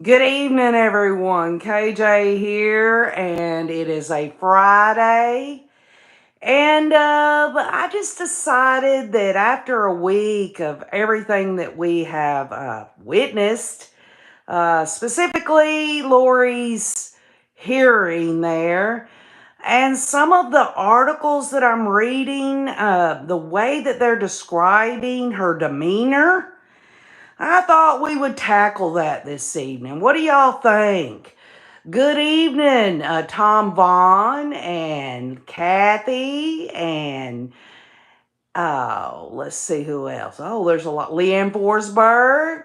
Good evening, everyone. KJ here, and it is a Friday. And I just decided that after a week of everything that we have witnessed, specifically Lori's hearing there, and some of the articles that I'm reading, the way that they're describing her demeanor, I thought we would tackle that this evening. What do y'all think? Good evening, Tom Vaughn and Kathy and let's see who else. Oh, there's a lot. Leanne Forsberg.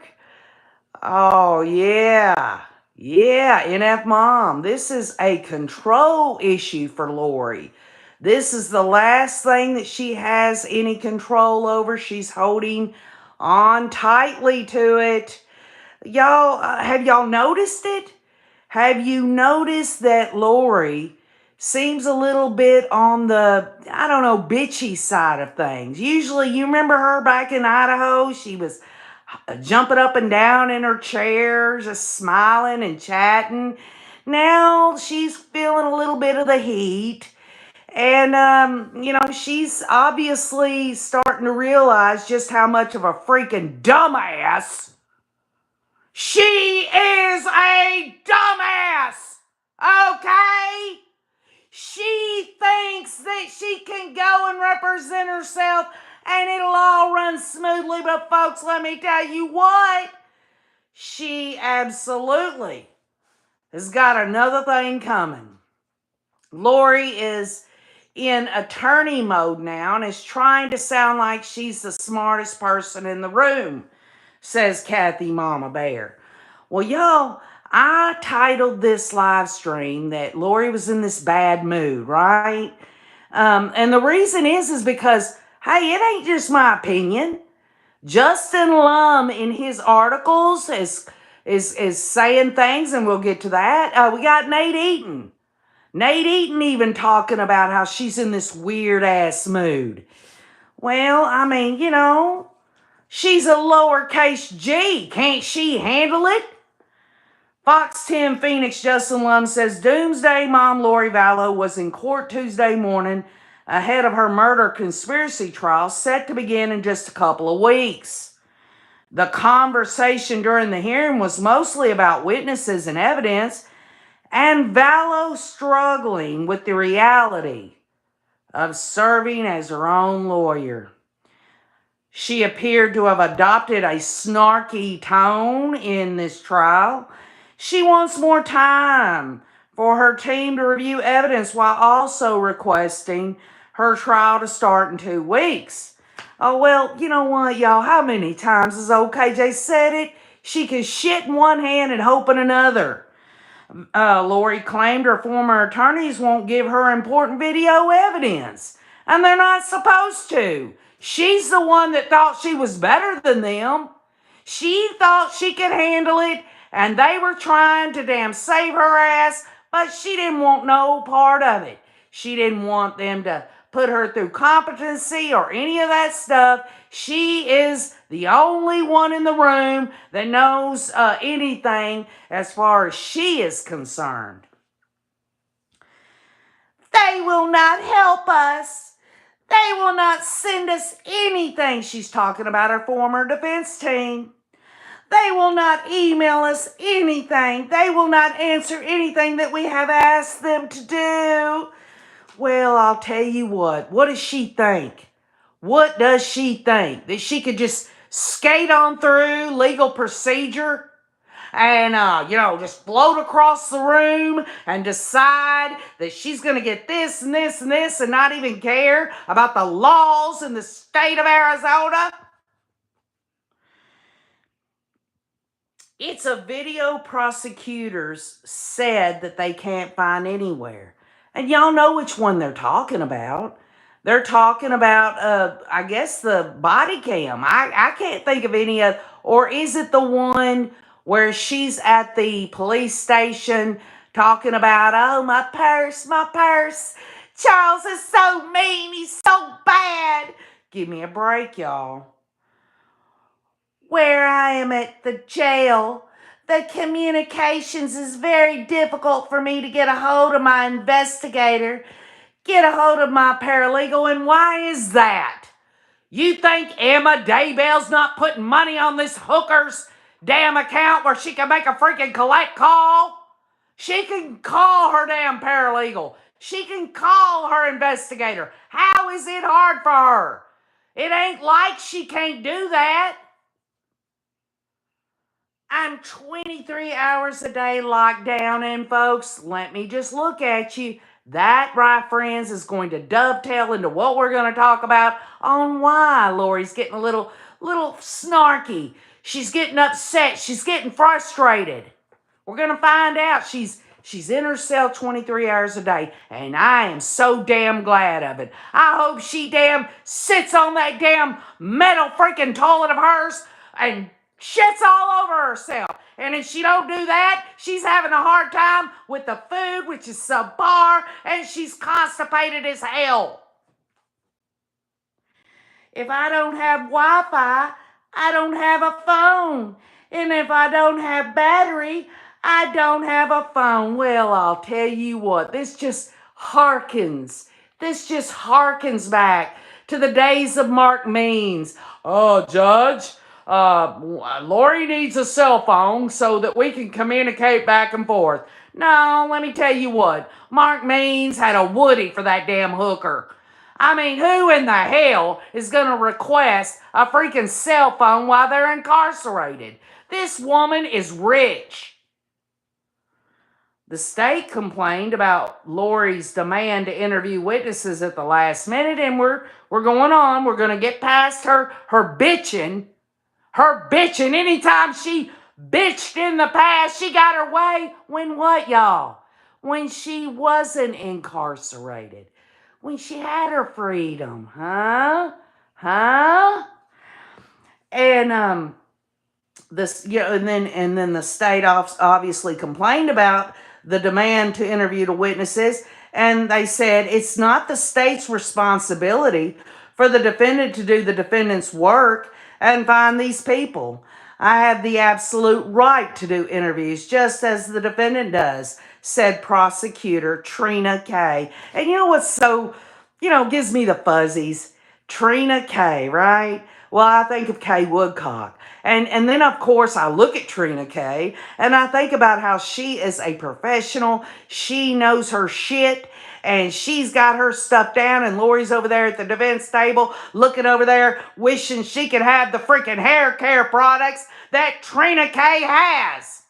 Oh yeah, yeah. NF Mom. This is a control issue for Lori. This is the last thing that she has any control over. She's holding on tightly to it. Y'all, have y'all noticed it? Have you noticed that Lori seems a little bit on the, I don't know, bitchy side of things? Usually, you remember her back in Idaho? She was jumping up and down in her chair, just smiling and chatting. Now she's feeling a little bit of the heat. And, she's obviously starting to realize just how much of a freaking dumbass she is. A dumbass. Okay? She thinks that she can go and represent herself and it'll all run smoothly. But, folks, let me tell you what. She absolutely has got another thing coming. Lori is in attorney mode now and is trying to sound like she's the smartest person in the room, says Kathy Mama Bear. Well, y'all, I titled this live stream that Lori was in this bad mood, right? And the reason is because, hey, it ain't just my opinion. Justin Lum in his articles is saying things, and we'll get to that. We got Nate Eaton. Nate Eaton even talking about how she's in this weird ass mood. Well, I mean, she's a lowercase g. Can't she handle it? Fox 10 Phoenix Justin Lum says Doomsday Mom Lori Vallow was in court Tuesday morning ahead of her murder conspiracy trial set to begin in just a couple of weeks. The conversation during the hearing was mostly about witnesses and evidence, and Vallow struggling with the reality of serving as her own lawyer. She appeared to have adopted a snarky tone in this trial. She wants more time for her team to review evidence while also requesting her trial to start in 2 weeks. Oh, well, you know what, y'all? How many times has OKJ said it? She can shit in one hand and hope in another. Lori claimed her former attorneys won't give her important video evidence, and they're not supposed to. She's the one that thought she was better than them. She thought she could handle it, and they were trying to damn save her ass, but she didn't want no part of it. She didn't want them to put her through competency or any of that stuff. She is the only one in the room that knows anything as far as she is concerned. They will not help us. They will not send us anything. She's talking about her former defense team. They will not email us anything. They will not answer anything that we have asked them to do. Well, I'll tell you what. What does she think? What does she think? That she could just skate on through legal procedure and, just float across the room and decide that she's going to get this and this and this and not even care about the laws in the state of Arizona? It's a video prosecutors said that they can't find anywhere. And y'all know which one they're talking about. They're talking about, I guess, the body cam. I can't think of any of, or is it the one where she's at the police station talking about, oh, my purse, my purse. Charles is so mean. He's so bad. Give me a break, y'all. Where I am at the jail, the communications is very difficult for me to get a hold of my investigator, get a hold of my paralegal, and why is that? You think Emma Daybell's not putting money on this hooker's damn account where she can make a freaking collect call? She can call her damn paralegal. She can call her investigator. How is it hard for her? It ain't like she can't do that. I'm 23 hours a day locked down, and folks, let me just look at you. That, right, friends, is going to dovetail into what we're going to talk about on why Lori's getting a little snarky. She's getting upset. She's getting frustrated. We're going to find out. She's in her cell 23 hours a day, and I am so damn glad of it. I hope she damn sits on that damn metal freaking toilet of hers and shits all over herself. And if she don't do that, she's having a hard time with the food, which is subpar, and she's constipated as hell. If I don't have Wi-Fi, I don't have a phone. And if I don't have battery, I don't have a phone. Well, I'll tell you what, this just harkens back to the days of Mark Means. Oh, Judge, Lori needs a cell phone so that we can communicate back and forth. No, let me tell you what, Mark Means had a Woody for that damn hooker. I mean, who in the hell is going to request a freaking cell phone while they're incarcerated? This woman is rich. The state complained about Lori's demand to interview witnesses at the last minute, and we're going on. We're going to get past her bitching. Her bitching. Anytime she bitched in the past, she got her way. When what, y'all? When she wasn't incarcerated. When she had her freedom. Huh? And and then the state obviously complained about the demand to interview the witnesses, and they said it's not the state's responsibility for the defendant to do the defendant's work and find these people. I have the absolute right to do interviews just as the defendant does, said prosecutor Trina Kay. And you know what's so, gives me the fuzzies? Trina Kay, right? Well, I think of Kay Woodcock. And then, of course, I look at Trina Kay and I think about how she is a professional. She knows her shit and she's got her stuff down, and Lori's over there at the defense table looking over there wishing she could have the freaking hair care products that Trina Kay has.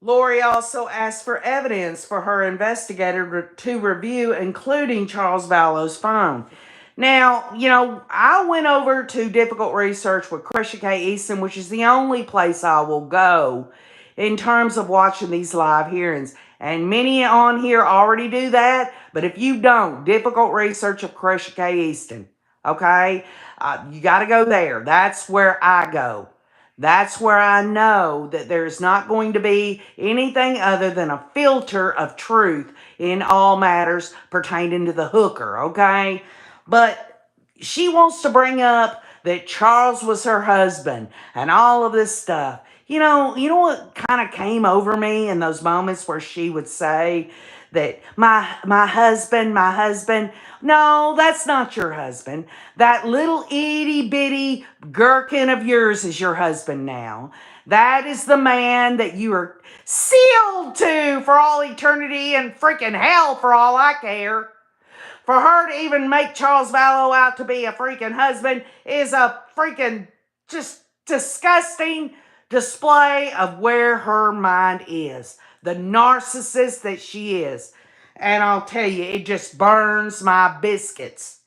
Lori also asked for evidence for her investigator to review, including Charles Vallow's phone. Now, I went over to Difficult Research with Krisha K. Easton, which is the only place I will go in terms of watching these live hearings. And many on here already do that, but if you don't, Difficult Research of Krisha K. Easton, okay? You got to go there. That's where I go. That's where I know that there's not going to be anything other than a filter of truth in all matters pertaining to the hooker, okay? But she wants to bring up that Charles was her husband and all of this stuff. You know what kind of came over me in those moments where she would say that my husband. No, that's not your husband. That little itty bitty gherkin of yours is your husband now. That is the man that you are sealed to for all eternity and freaking hell for all I care. For her to even make Charles Vallow out to be a freaking husband is a freaking just disgusting display of where her mind is. The narcissist that she is. And I'll tell you, it just burns my biscuits.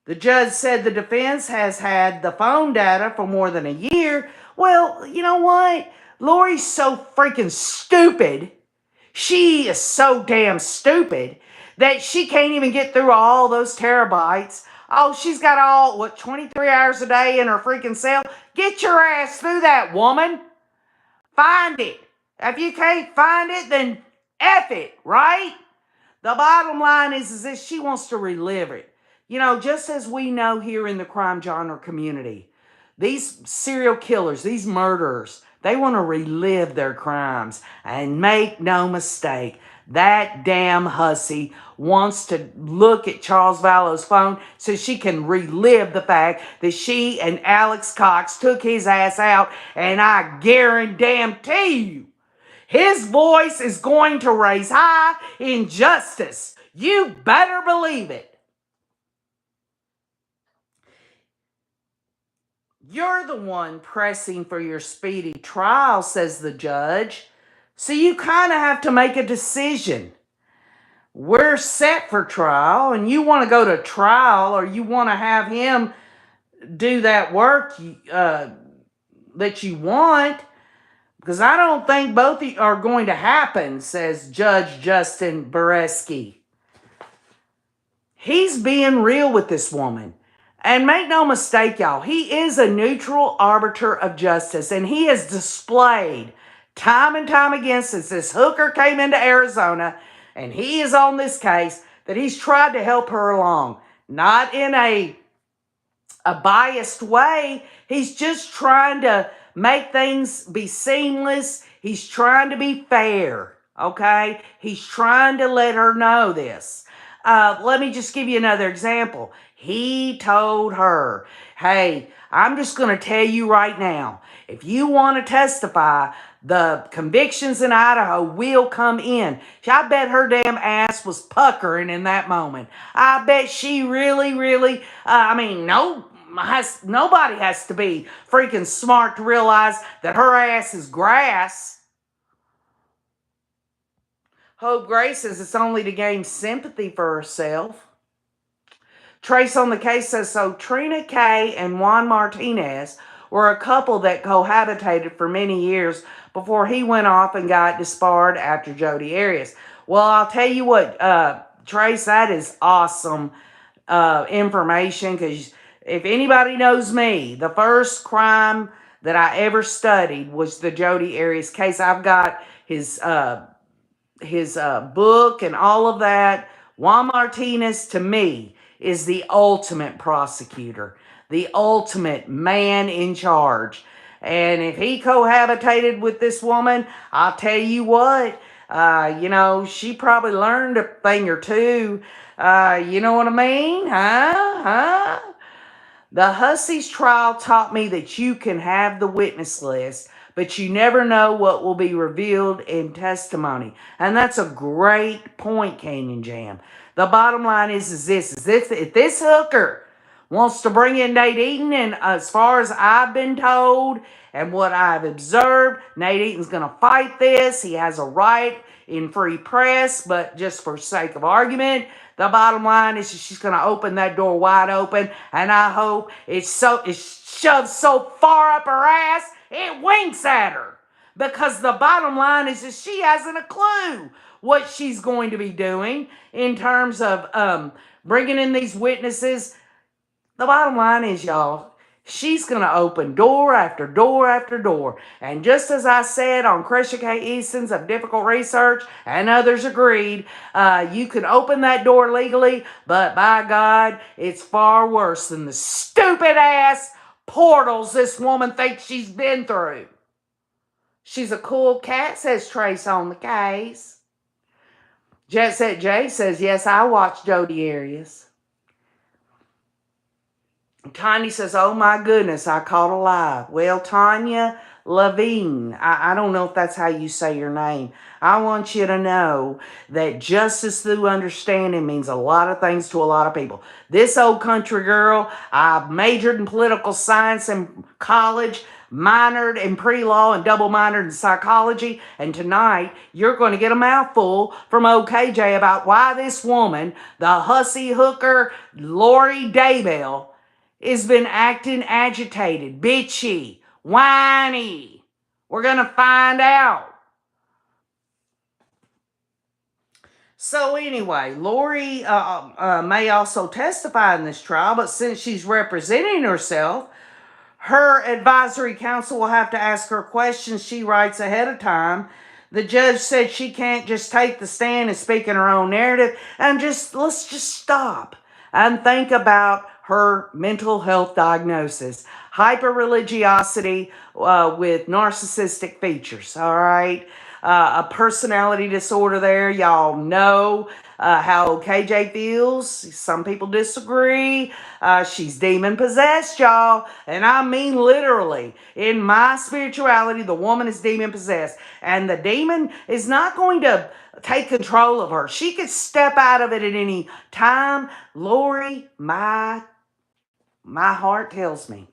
The judge said the defense has had the phone data for more than a year. Well, you know what? Lori's so freaking stupid. She is so damn stupid that she can't even get through all those terabytes. Oh, she's got 23 hours a day in her freaking cell? Get your ass through that, woman. Find it. If you can't find it, then F it, right? The bottom line is that she wants to relive it. You know, just as we know here in the crime genre community, these serial killers, these murderers, they want to relive their crimes. And make no mistake, that damn hussy wants to look at Charles Vallow's phone so she can relive the fact that she and Alex Cox took his ass out. And I guarantee you, his voice is going to raise high in justice. You better believe it. You're the one pressing for your speedy trial, says the judge. So you kind of have to make a decision. We're set for trial, and you want to go to trial, or you want to have him do that work that you want, because I don't think both are going to happen, says Judge Justin Bereski. He's being real with this woman. And make no mistake, y'all, he is a neutral arbiter of justice, and he has displayed time and time again since this hooker came into Arizona, and he is on this case, that he's tried to help her along. Not in a biased way. He's just trying to make things be seamless. He's trying to be fair, okay? He's trying to let her know this. Let me just give you another example. He told her, hey, I'm just going to tell you right now, if you want to testify, the convictions in Idaho will come in. I bet her damn ass was puckering in that moment. I bet she really, nobody has to be freaking smart to realize that her ass is grass. Hope Gray says it's only to gain sympathy for herself. Trace on the case says, so Trina K and Juan Martinez were a couple that cohabitated for many years before he went off and got disbarred after Jodi Arias. Well, I'll tell you what, Trace, that is awesome information, because if anybody knows me, the first crime that I ever studied was the Jodi Arias case. I've got his book and all of that. Juan Martinez, to me, is the ultimate prosecutor, the ultimate man in charge. And if he cohabitated with this woman, I'll tell you what, she probably learned a thing or two. You know what I mean? Huh? The Hussy's trial taught me that you can have the witness list, but you never know what will be revealed in testimony. And that's a great point, Canyon Jam. The bottom line is this, if this hooker wants to bring in Nate Eaton, and as far as I've been told and what I've observed, Nate Eaton's going to fight this. He has a right in free press, but just for sake of argument, the bottom line is she's going to open that door wide open, and I hope it's shoved so far up her ass, it winks at her. Because the bottom line is that she hasn't a clue what she's going to be doing in terms of bringing in these witnesses. The bottom line is, y'all, she's going to open door after door after door. And just as I said on Krisha K. Easton's of Difficult Research, and others agreed, you can open that door legally, but by God, it's far worse than the stupid ass portals this woman thinks she's been through. She's a cool cat, says Trace on the case. Jet Set J says, yes, I watched Jodi Arias. Tanya says, oh my goodness, I caught a lie. Well, Tanya Levine, I don't know if that's how you say your name. I want you to know that justice through understanding means a lot of things to a lot of people. This old country girl, I majored in political science in college, minored in pre-law and double minored in psychology, and tonight you're going to get a mouthful from OKJ about why this woman, the hussy hooker Lori Daybell, has been acting agitated, bitchy, whiny. We're going to find out. So anyway, Lori may also testify in this trial, but since she's representing herself, her advisory counsel will have to ask her questions she writes ahead of time. The judge said she can't just take the stand and speak in her own narrative, and let's just stop. and think about her mental health diagnosis. Hyper-religiosity with narcissistic features, all right? A personality disorder there. Y'all know how KJ feels. Some people disagree. She's demon possessed, y'all. And I mean literally. In my spirituality, the woman is demon possessed. And the demon is not going to take control of her. She could step out of it at any time. Lori, my heart tells me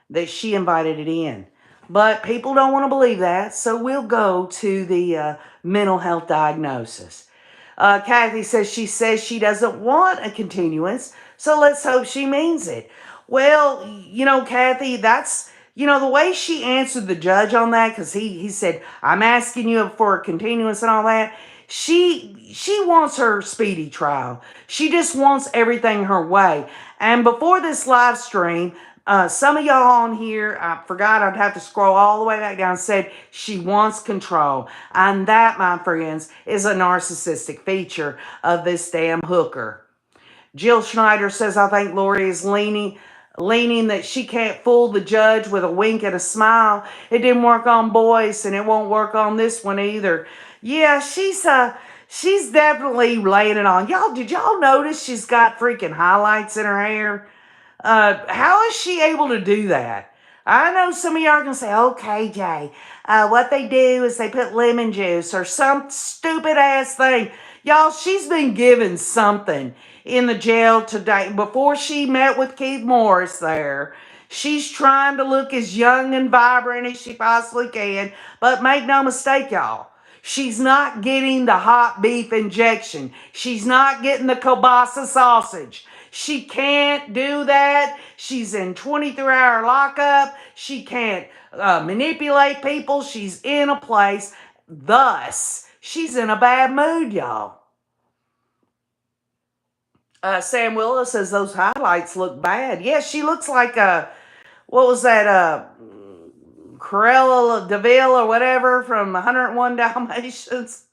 that she invited it in. But people don't want to believe that, so we'll go to the mental health diagnosis. Kathy says she doesn't want a continuance, so let's hope she means it. Well, Kathy, that's, the way she answered the judge on that, because he said, I'm asking you for a continuance and all that. She wants her speedy trial. She just wants everything her way. And before this live stream, some of y'all on here, I forgot I'd have to scroll all the way back down, said she wants control. And that, my friends, is a narcissistic feature of this damn hooker. Jill Schneider says, I think Lori is leaning that she can't fool the judge with a wink and a smile. It didn't work on Boyce, and it won't work on this one either. Yeah, she's definitely laying it on. Did y'all notice she's got freaking highlights in her hair? How is she able to do that? I know some of y'all are going to say, okay, Jay, what they do is they put lemon juice or some stupid ass thing. Y'all, she's been given something in the jail today. Before she met with Keith Morris there, she's trying to look as young and vibrant as she possibly can. But make no mistake, y'all, she's not getting the hot beef injection. She's not getting the kielbasa sausage. She can't do that. She's in 23-hour lockup. She can't manipulate people. She's in a place. Thus, she's in a bad mood, y'all. Sam Willis says those highlights look bad. Yes, she looks like what was that? Cruella de Vil or whatever from 101 Dalmatians.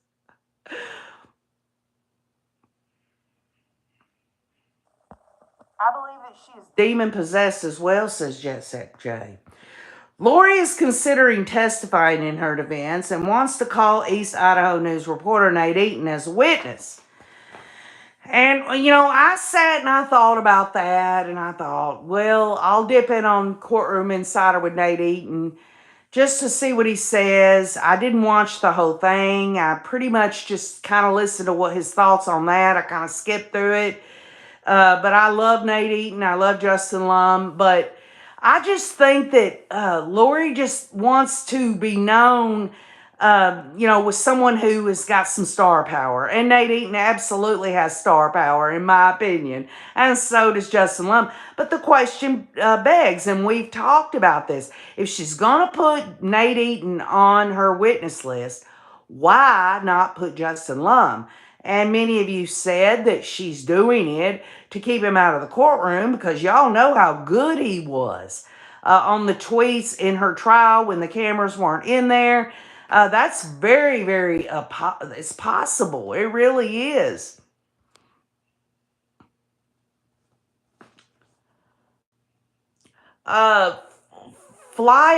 I believe that she is demon possessed as well, says Jet Set J. Lori is considering testifying in her defense and wants to call East Idaho News reporter Nate Eaton as a witness. And, I sat and I thought about that, and I thought, well, I'll dip in on Courtroom Insider with Nate Eaton just to see what he says. I didn't watch the whole thing. I pretty much just kind of listened to what his thoughts on that. I kind of skipped through it. But I love Nate Eaton. I love Justin Lum. But I just think that Lori just wants to be known, with someone who has got some star power. And Nate Eaton absolutely has star power, in my opinion. And so does Justin Lum. But the question begs, and we've talked about this, if she's going to put Nate Eaton on her witness list, why not put Justin Lum? And many of you said that she's doing it to keep him out of the courtroom because y'all know how good he was on the tweets in her trial when the cameras weren't in there. That's very, very, it's possible. It really is. Fly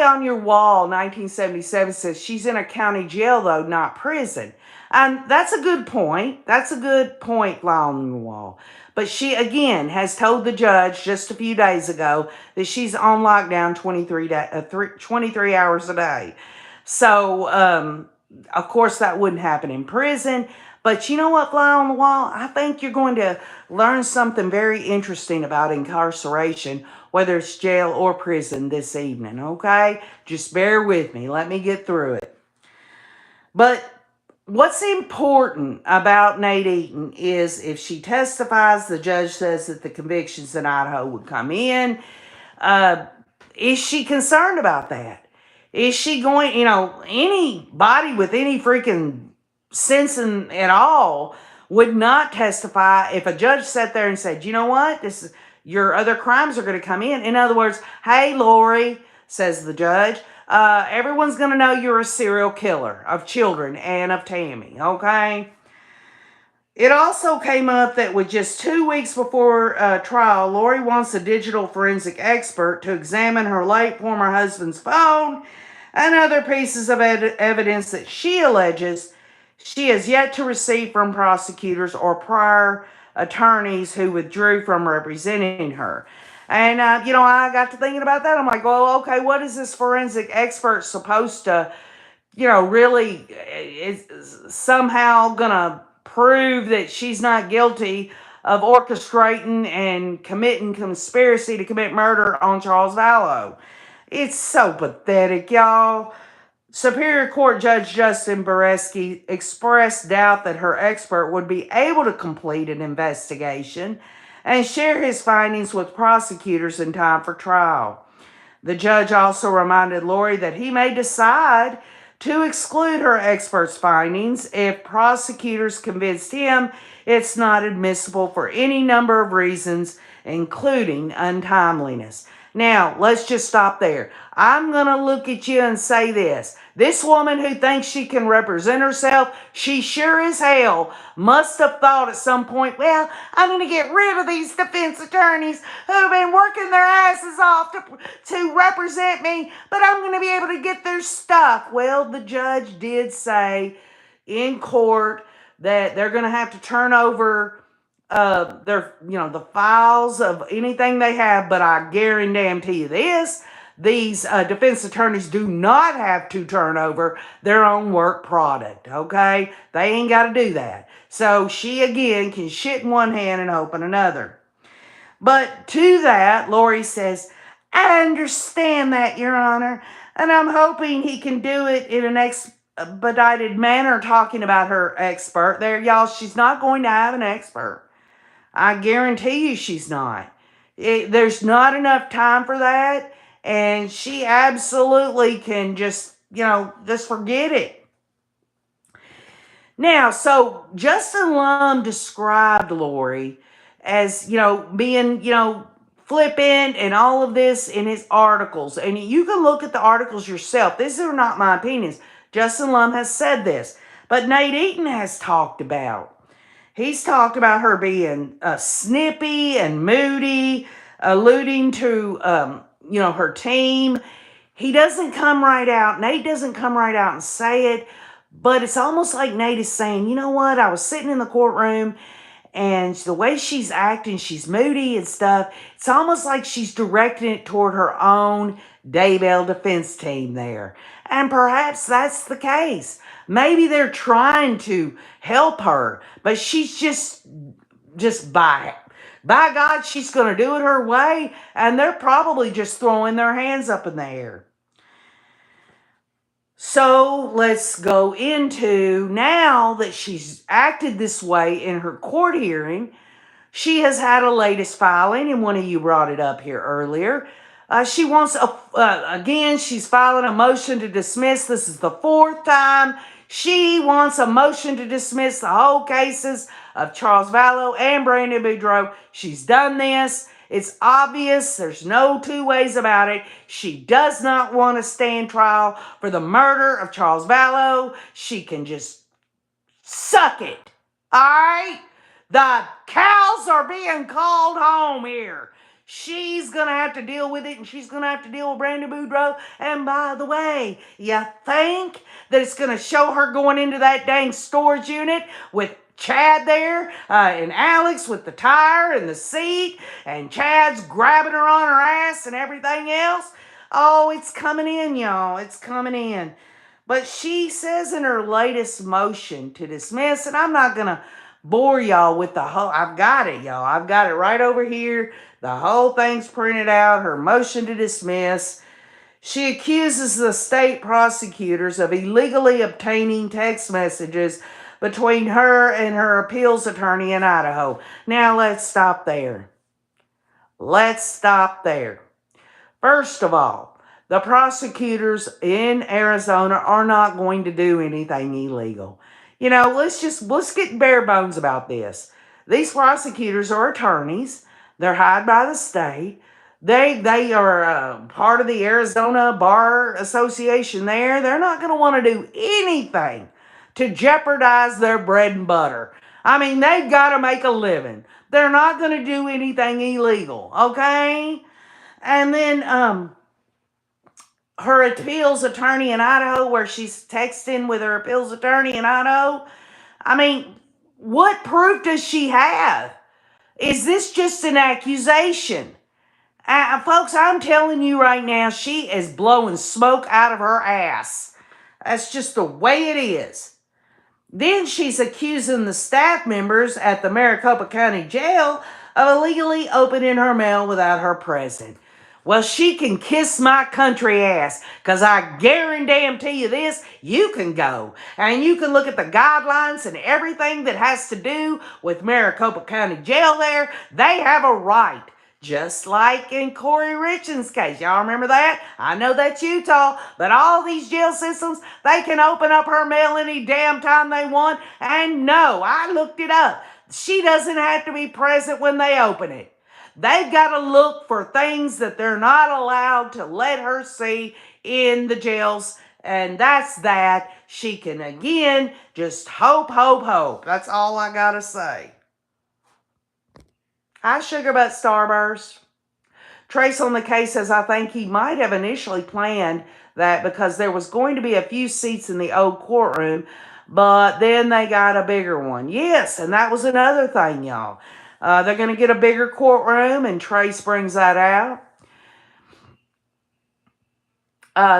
on Your Wall 1977 says she's in a county jail, though, not prison. And that's a good point. That's a good point, Fly on Your Wall. But she, again, has told the judge just a few days ago that she's on lockdown 23 hours a day. So, of course, that wouldn't happen in prison. But you know what, Fly on the Wall? I think you're going to learn something very interesting about incarceration, whether it's jail or prison this evening, okay? Just bear with me. Let me get through it. But what's important about Nate Eaton is if she testifies, the judge says that the convictions in Idaho would come in. Is she concerned about that? Is she going, anybody with any freaking sense at all would not testify if a judge sat there and said, you know what, your other crimes are going to come in. In other words, hey, Lori, says the judge, everyone's going to know you're a serial killer of children and of Tammy, okay? It also came up that with just 2 weeks before trial, Lori wants a digital forensic expert to examine her late former husband's phone and other pieces of evidence that she alleges she has yet to receive from prosecutors or prior attorneys who withdrew from representing her. And, I got to thinking about that. I'm like, well, okay, what is this forensic expert supposed to, really is somehow going to prove that she's not guilty of orchestrating and committing conspiracy to commit murder on Charles Vallow? It's so pathetic, y'all. Superior Court Judge Justin Beresky expressed doubt that her expert would be able to complete an investigation and share his findings with prosecutors in time for trial. The judge also reminded Lori that he may decide to exclude her expert's findings if prosecutors convinced him it's not admissible for any number of reasons, including untimeliness. Now, let's just stop there. I'm going to look at you and say this. This woman who thinks she can represent herself, she sure as hell must have thought at some point, well, I'm going to get rid of these defense attorneys who have been working their asses off to represent me, but I'm going to be able to get their stuff. Well, the judge did say in court that they're going to have to turn over the files of anything they have, but I guarantee you this, these defense attorneys do not have to turn over their own work product, okay? They ain't got to do that. So she, again, can shit in one hand and open another. But to that, Lori says, I understand that, Your Honor, and I'm hoping he can do it in an expedited manner, talking about her expert. There, y'all, she's not going to have an expert. I guarantee you she's not. There's not enough time for that, and she absolutely can just forget it. Now, so Justin Lum described Lori as, being, flippant and all of this in his articles. And you can look at the articles yourself. These are not my opinions. Justin Lum has said this. But Nate Eaton has talked about. He's talked about her being snippy and moody, alluding to, her team. He doesn't come right out. Nate doesn't come right out and say it. But it's almost like Nate is saying, you know what? I was sitting in the courtroom and the way she's acting, she's moody and stuff. It's almost like she's directing it toward her own Daybell defense team there. And perhaps that's the case. Maybe they're trying to help her, but she's just by God, she's going to do it her way. And they're probably just throwing their hands up in the air. So let's go into, now that she's acted this way in her court hearing, she has had a latest filing, and one of you brought it up here earlier. She wants, again, she's filing a motion to dismiss. This is the 4th time. She wants a motion to dismiss the whole cases of Charles Vallow and Brandon Boudreaux. She's done this. It's obvious. There's no two ways about it. She does not want to stand trial for the murder of Charles Vallow. She can just suck it. All right? The cows are being called home here. She's going to have to deal with it, and she's going to have to deal with Brandon Boudreaux. And by the way, you think that it's going to show her going into that dang storage unit with Chad there, and Alex with the tire and the seat, and Chad's grabbing her on her ass and everything else? Oh, it's coming in, y'all. It's coming in. But she says in her latest motion to dismiss, and I'm not going to bore y'all with the whole, I've got it, y'all. I've got it right over here. The whole thing's printed out, her motion to dismiss. She accuses the state prosecutors of illegally obtaining text messages between her and her appeals attorney in Idaho. Now, let's stop there. Let's stop there. First of all, the prosecutors in Arizona are not going to do anything illegal. Let's get bare bones about this. These prosecutors are attorneys. They're hired by the state. They are part of the Arizona Bar Association there. They're not going to want to do anything to jeopardize their bread and butter. I mean, they've got to make a living. They're not going to do anything illegal, okay? And then her appeals attorney in Idaho, where she's texting with her appeals attorney in Idaho. I mean, what proof does she have? Is this just an accusation? Folks, I'm telling you right now, she is blowing smoke out of her ass. That's just the way it is. Then she's accusing the staff members at the Maricopa County Jail of illegally opening her mail without her present. Well, she can kiss my country ass, because I guarantee you this, you can go. And you can look at the guidelines and everything that has to do with Maricopa County Jail there. They have a right. Just like in Corey Richard's case. Y'all remember that? I know that's Utah, but all these jail systems, they can open up her mail any damn time they want. And no, I looked it up. She doesn't have to be present when they open it. They've got to look for things that they're not allowed to let her see in the jails. And that's that. She can, again, just hope, hope, hope. That's all I got to say. Hi, Sugar Butt Starburst. Trace on the case says, I think he might have initially planned that because there was going to be a few seats in the old courtroom, but then they got a bigger one. Yes, and that was another thing, y'all. They're going to get a bigger courtroom, and Trace brings that out.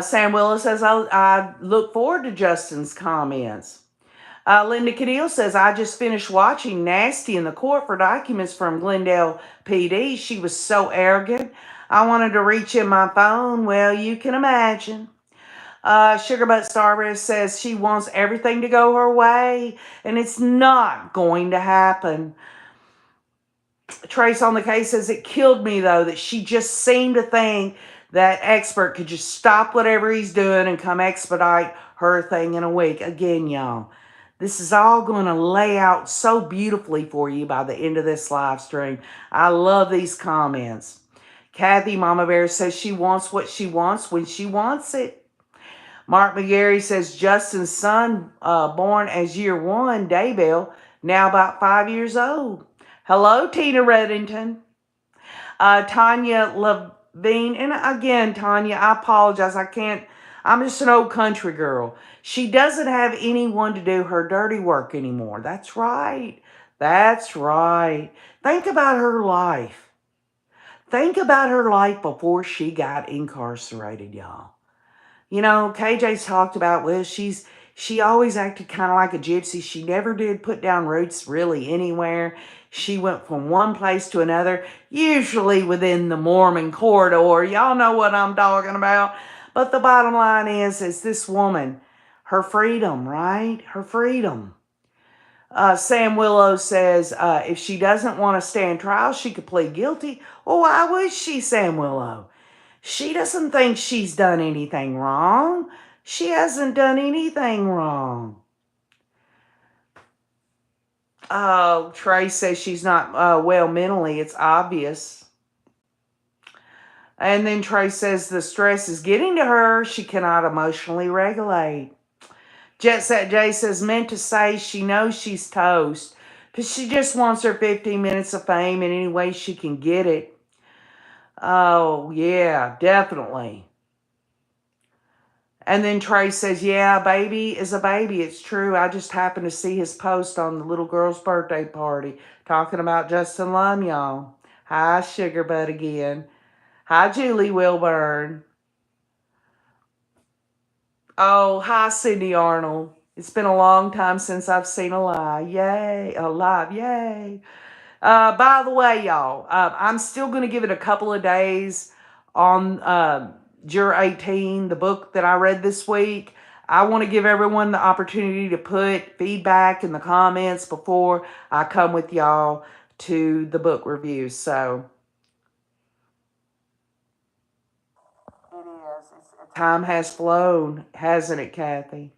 Sam Willis says, I look forward to Justin's comments. Linda Cadillo says, I just finished watching Nasty in the court for documents from Glendale PD. She was so arrogant. I wanted to reach in my phone. Well, you can imagine. Sugarbutt Starburst says she wants everything to go her way, and it's not going to happen. Trace on the case says, it killed me, though, that she just seemed to think that expert could just stop whatever he's doing and come expedite her thing in a week. Again, y'all, this is all going to lay out so beautifully for you by the end of this live stream. I love these comments. Kathy Mama Bear says she wants what she wants when she wants it. Mark McGarry says Justin's son, born as year 1, Daybell, now about 5 years old. Hello, Tina Reddington. Tanya Levine, and again, Tanya, I apologize. I'm just an old country girl. She doesn't have anyone to do her dirty work anymore. That's right. That's right. Think about her life. Think about her life before she got incarcerated, y'all. You know, KJ's talked about, well, she always acted kind of like a gypsy. She never did put down roots really anywhere. She went from one place to another, usually within the Mormon corridor. Y'all know what I'm talking about. But the bottom line is this woman, her freedom, right? Her freedom. Sam Willow says, if she doesn't want to stand trial, she could plead guilty. Well, why would she, Sam Willow? She doesn't think she's done anything wrong. She hasn't done anything wrong. Oh, Trey says she's not well mentally. It's obvious. And then Trey says the stress is getting to her. She cannot emotionally regulate. Jet Set J says, meant to say she knows she's toast, but she just wants her 15 minutes of fame in any way she can get it. Oh, yeah, definitely. And then Trey says, yeah, a baby is a baby. It's true. I just happened to see his post on the little girl's birthday party talking about Justin Lum, y'all. Hi, Sugar Butt again. Hi, Julie Wilburn. Oh, hi, Cindy Arnold. It's been a long time since I've seen a live. Yay. A live. Yay. By the way, y'all, I'm still going to give it a couple of days on Juror 18, the book that I read this week. I want to give everyone the opportunity to put feedback in the comments before I come with y'all to the book review. So it is. Time has flown, hasn't it, Kathy?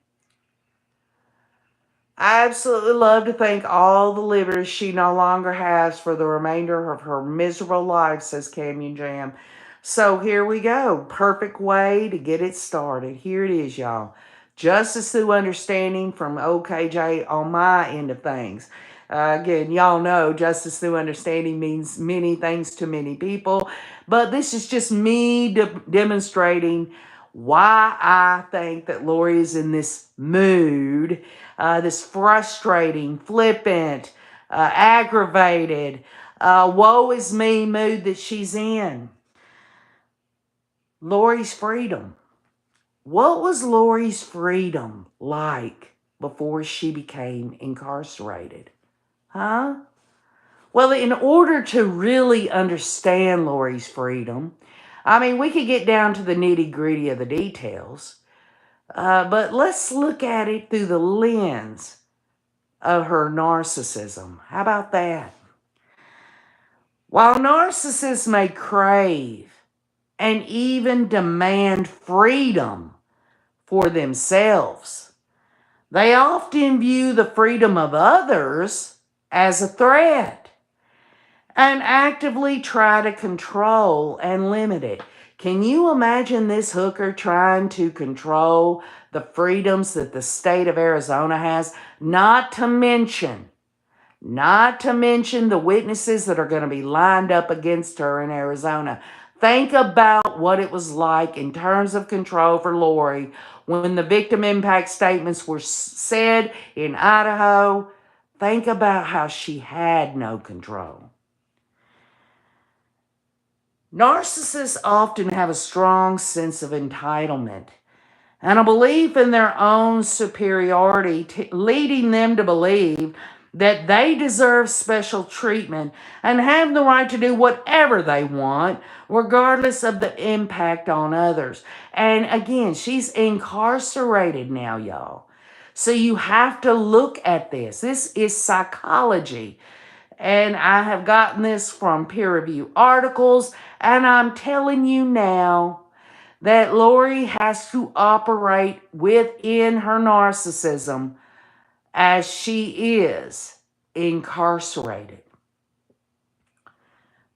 I absolutely love to thank all the liberties she no longer has for the remainder of her miserable life, says Canyon Jam. So here we go. Perfect way to get it started. Here it is, y'all. Justice through understanding from OKJ on my end of things. Again, y'all know justice through understanding means many things to many people. But this is just me demonstrating why I think that Lori is in this mood, this frustrating, flippant, aggravated, woe is me mood that she's in. Lori's freedom. What was Lori's freedom like before she became incarcerated? Huh? Well, in order to really understand Lori's freedom, I mean, we could get down to the nitty-gritty of the details, but let's look at it through the lens of her narcissism. How about that? While narcissists may crave and even demand freedom for themselves, they often view the freedom of others as a threat and actively try to control and limit it. Can you imagine this hooker trying to control the freedoms that the state of Arizona has? Not to mention the witnesses that are going to be lined up against her in Arizona. Think about what it was like in terms of control for Lori when the victim impact statements were said in Idaho. Think about how she had no control. Narcissists often have a strong sense of entitlement and a belief in their own superiority, leading them to believe that they deserve special treatment and have the right to do whatever they want, regardless of the impact on others. And again, she's incarcerated now, y'all. So you have to look at this. This is psychology. And I have gotten this from peer-reviewed articles, and I'm telling you now that Lori has to operate within her narcissism as she is incarcerated.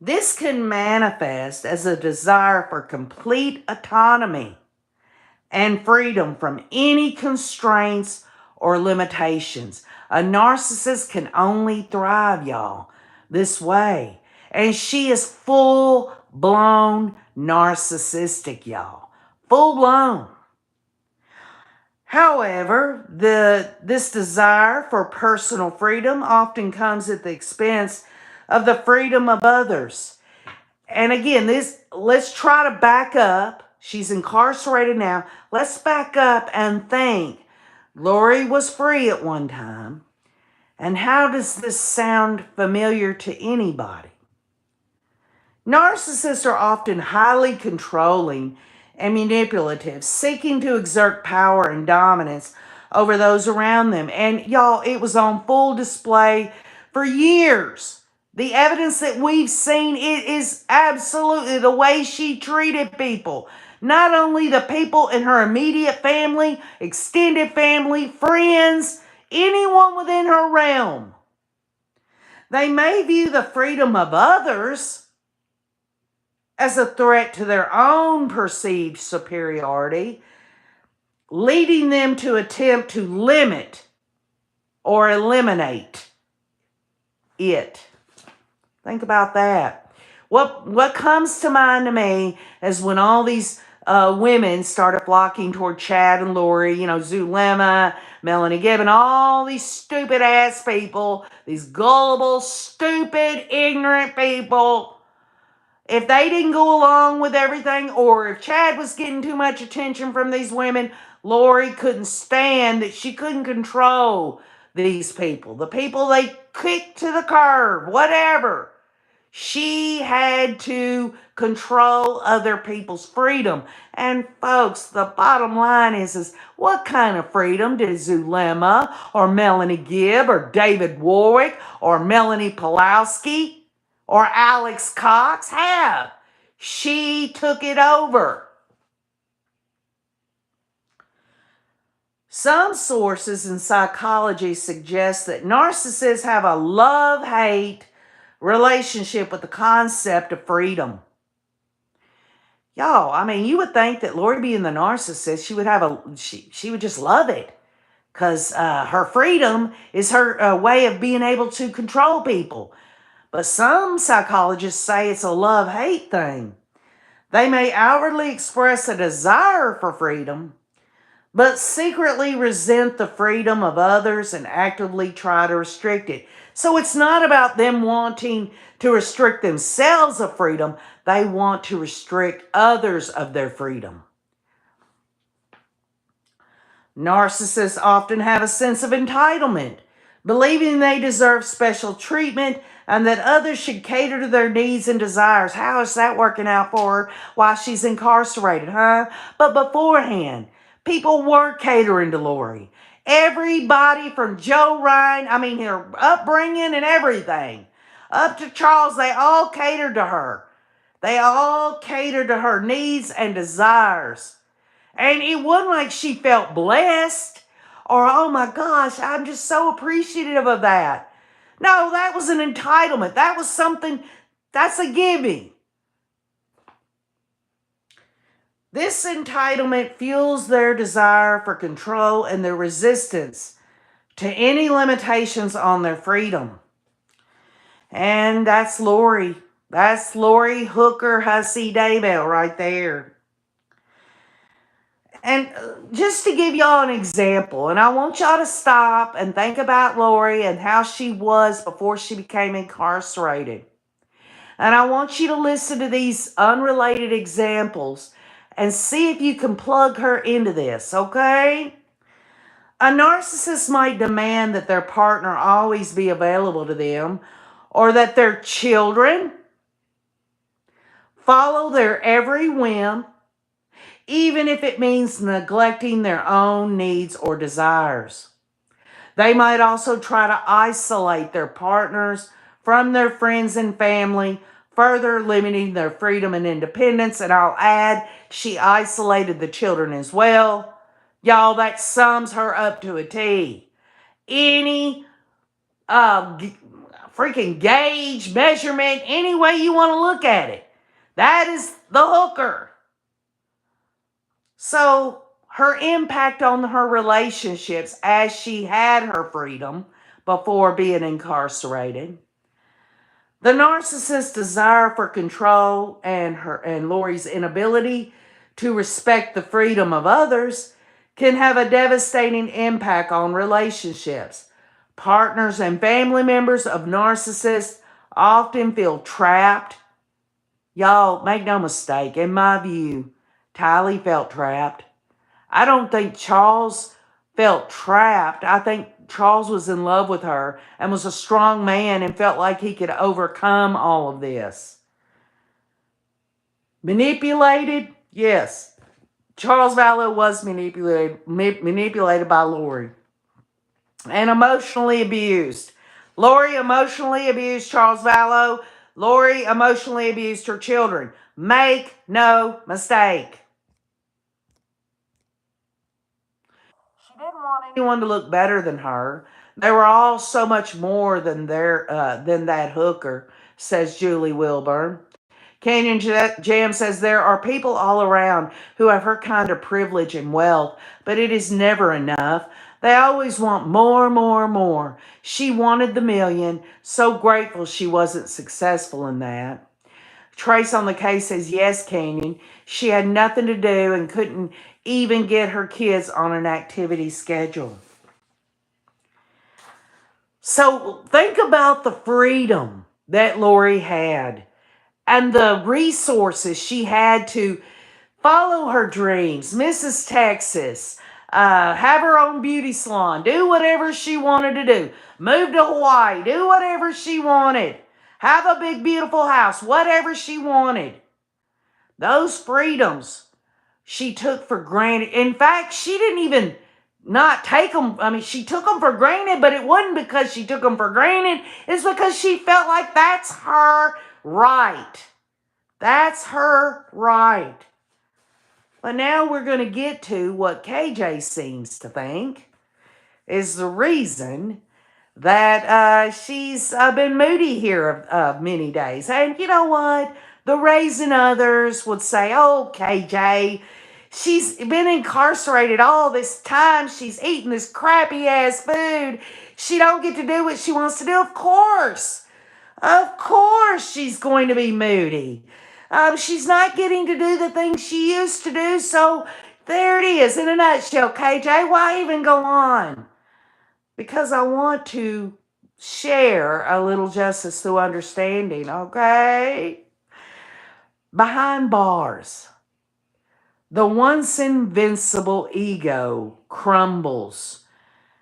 This can manifest as a desire for complete autonomy and freedom from any constraints or limitations. A narcissist can only thrive, y'all, this way. And she is full-blown narcissistic, y'all. Full-blown. However, this desire for personal freedom often comes at the expense of the freedom of others. And again, let's try to back up. She's incarcerated now. Let's back up and think. Lori was free at one time. And how does this sound familiar to anybody? Narcissists are often highly controlling and manipulative, seeking to exert power and dominance over those around them. And y'all, it was on full display for years. The evidence that we've seen, it is absolutely the way she treated people. Not only the people in her immediate family, extended family, friends, anyone within her realm. They may view the freedom of others as a threat to their own perceived superiority, leading them to attempt to limit or eliminate it. Think about that. What comes to mind to me is when all these women started flocking toward Chad and Lori, Zulema, Melanie Gibbon, all these stupid ass people, these gullible, stupid, ignorant people. If they didn't go along with everything, or if Chad was getting too much attention from these women, Lori couldn't stand that she couldn't control these people. The people they kicked to the curb, whatever. She had to control other people's freedom. And folks, the bottom line is what kind of freedom did Zulema or Melanie Gibb or David Warwick or Melanie Pulowski or Alex Cox have? She took it over. Some sources in psychology suggest that narcissists have a love-hate relationship with the concept of freedom. Y'all, I mean, you would think that Lori being the narcissist, she would just love it. because her freedom is her way of being able to control people. But some psychologists say it's a love-hate thing. They may outwardly express a desire for freedom, but secretly resent the freedom of others and actively try to restrict it. So it's not about them wanting to restrict themselves of freedom. They want to restrict others of their freedom. Narcissists often have a sense of entitlement, believing they deserve special treatment and that others should cater to their needs and desires. How is that working out for her while she's incarcerated, huh? But beforehand, people were catering to Lori. Everybody from Joe Ryan, her upbringing and everything, up to Charles, they all catered to her. They all catered to her needs and desires. And it wasn't like she felt blessed or, oh my gosh, I'm just so appreciative of that. No, that was an entitlement. That was something, that's a giving. This entitlement fuels their desire for control and their resistance to any limitations on their freedom. And that's Lori. That's Lori Hooker Hussy Daybell right there. And just to give y'all an example, and I want y'all to stop and think about Lori and how she was before she became incarcerated. And I want you to listen to these unrelated examples and see if you can plug her into this, okay? A narcissist might demand that their partner always be available to them, or that their children follow their every whim, even if it means neglecting their own needs or desires. They might also try to isolate their partners from their friends and family, further limiting their freedom and independence. And I'll add, she isolated the children as well. Y'all, that sums her up to a T. Any freaking gauge, measurement, any way you want to look at it, that is the hooker. So her impact on her relationships as she had her freedom before being incarcerated. The narcissist's desire for control and Lori's inability to respect the freedom of others can have a devastating impact on relationships. Partners and family members of narcissists often feel trapped. Y'all, make no mistake, in my view, Tylee felt trapped. I don't think Charles felt trapped. I think Charles was in love with her and was a strong man and felt like he could overcome all of this. Manipulated? Yes. Charles Vallow was manipulated by Lori. And emotionally abused. Lori emotionally abused Charles Vallow. Lori emotionally abused her children. Make no mistake. She didn't want anyone to look better than her. They were all so much more than that hooker, says Julie Wilburn. Canyon Jam says there are people all around who have her kind of privilege and wealth, but it is never enough. They always want more, more, more. She wanted the million. So grateful she wasn't successful in that. Trace on the case says, yes, Canyon. She had nothing to do and couldn't even get her kids on an activity schedule. So think about the freedom that Lori had and the resources she had to follow her dreams, Mrs. Texas, have her own beauty salon, do whatever she wanted to do, move to Hawaii, do whatever she wanted, have a big, beautiful house, whatever she wanted. Those freedoms she took for granted. In fact, she didn't even not take them. She took them for granted, but it wasn't because she took them for granted. It's because she felt like that's her right. That's her right. But now we're going to get to what KJ seems to think is the reason that she's been moody here many days. And you know what? The raising others would say, oh, KJ, She's been incarcerated all this time. She's eating this crappy ass food. She don't get to do what she wants to do. Of course she's going to be moody. She's not getting to do the things she used to do. So there it is in a nutshell, KJ. Why even go on? Because I want to share a little justice through understanding, okay? Behind bars, the once invincible ego crumbles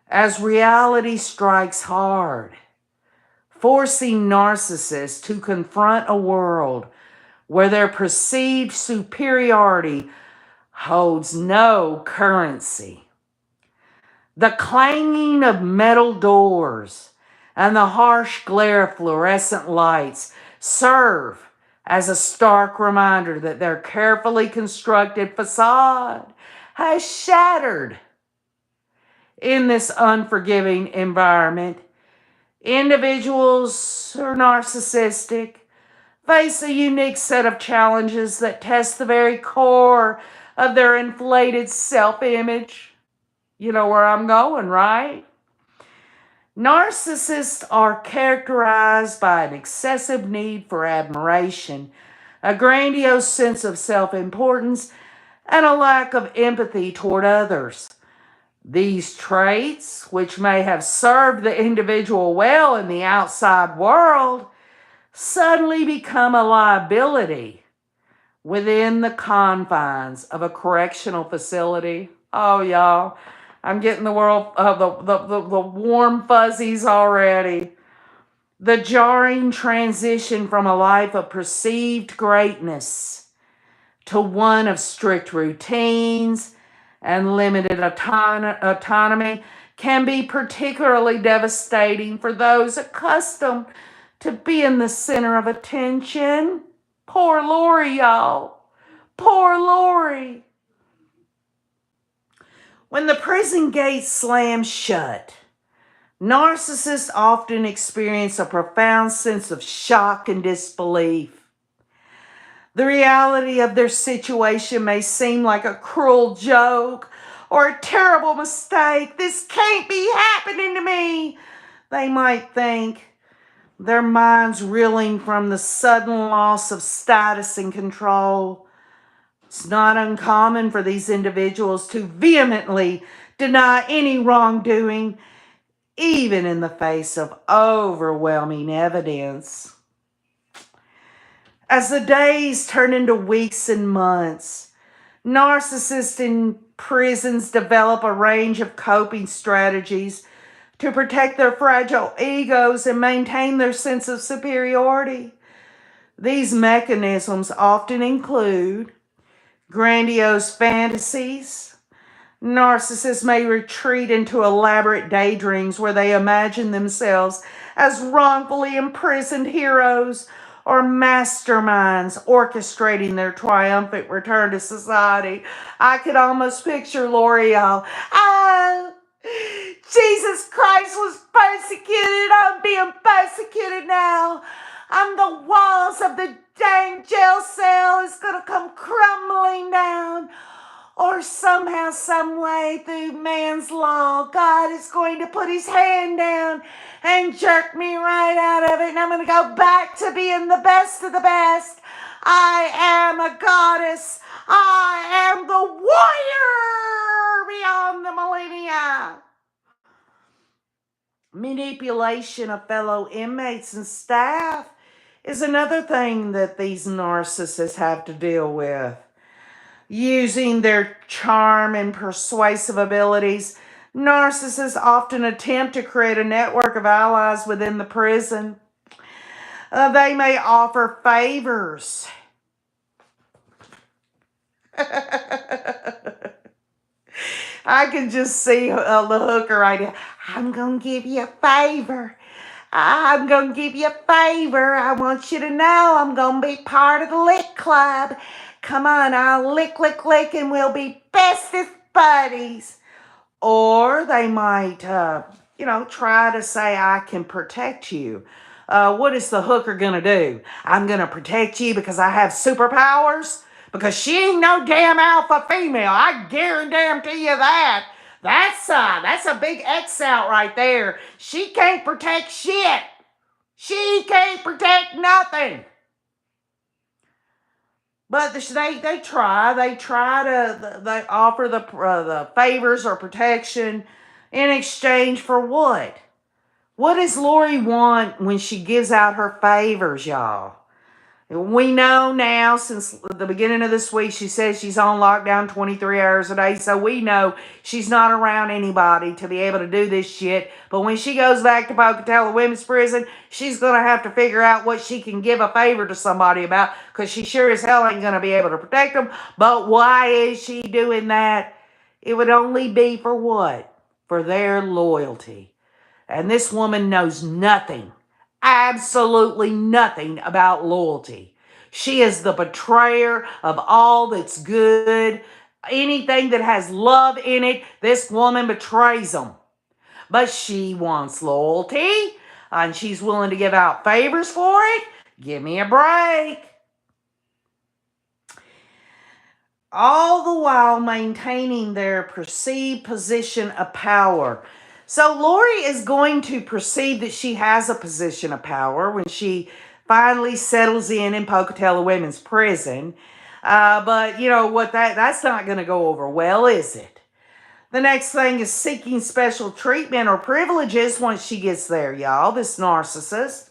as reality strikes hard, forcing narcissists to confront a world where their perceived superiority holds no currency. The clanging of metal doors and the harsh glare of fluorescent lights serve as a stark reminder that their carefully constructed facade has shattered. In this unforgiving environment, individuals who are narcissistic face a unique set of challenges that test the very core of their inflated self-image. You know where I'm going, right? Narcissists are characterized by an excessive need for admiration, a grandiose sense of self-importance, and a lack of empathy toward others. These traits, which may have served the individual well in the outside world, suddenly become a liability within the confines of a correctional facility. Oh, y'all, I'm getting the world the warm fuzzies already. The jarring transition from a life of perceived greatness to one of strict routines and limited autonomy can be particularly devastating for those accustomed to being the center of attention. Poor Lori, y'all. Poor Lori. When the prison gates slam shut, narcissists often experience a profound sense of shock and disbelief. The reality of their situation may seem like a cruel joke or a terrible mistake. This can't be happening to me, they might think, their minds reeling from the sudden loss of status and control. It's not uncommon for these individuals to vehemently deny any wrongdoing, even in the face of overwhelming evidence. As the days turn into weeks and months, narcissists in prisons develop a range of coping strategies to protect their fragile egos and maintain their sense of superiority. These mechanisms often include grandiose fantasies. Narcissists may retreat into elaborate daydreams where they imagine themselves as wrongfully imprisoned heroes or masterminds orchestrating their triumphant return to society. I could almost picture L'Oreal. Oh, Jesus Christ was persecuted. I'm being persecuted now. And the walls of the dang jail cell is going to come crumbling down. Or somehow, some way, through man's law, God is going to put his hand down and jerk me right out of it. And I'm going to go back to being the best of the best. I am a goddess. I am the warrior beyond the millennia. Manipulation of fellow inmates and staff is another thing that these narcissists have to deal with. Using their charm and persuasive abilities, narcissists often attempt to create a network of allies within the prison. They may offer favors. I can just see the hooker right here. I'm going to give you a favor. I'm going to give you a favor. I want you to know I'm going to be part of the lick club. Come on, I'll lick, and we'll be bestest buddies. Or they might, try to say, I can protect you. What is the hooker going to do? I'm going to protect you because I have superpowers? because she ain't no damn alpha female. I guarantee you that. That's a big X out right there. She can't protect shit. She can't protect nothing. But they try. They offer the favors or protection in exchange for what? What does Lori want when she gives out her favors, y'all? We know now, since the beginning of this week, she says she's on lockdown 23 hours a day, so we know she's not around anybody to be able to do this shit. But when she goes back to Pocatello Women's Prison, she's going to have to figure out what she can give a favor to somebody about, because she sure as hell ain't going to be able to protect them. But why is she doing that? It would only be for what? For their loyalty. And this woman knows nothing. Absolutely nothing about loyalty. She is the betrayer of all that's good. Anything that has love in it, this woman betrays them. But she wants loyalty, and she's willing to give out favors for it. Give me a break. All the while maintaining their perceived position of power. So Lori is going to perceive that she has a position of power when she finally settles in Pocatello Women's Prison. But you know what, that's not going to go over well, is it? The next thing is seeking special treatment or privileges once she gets there, y'all. This narcissist.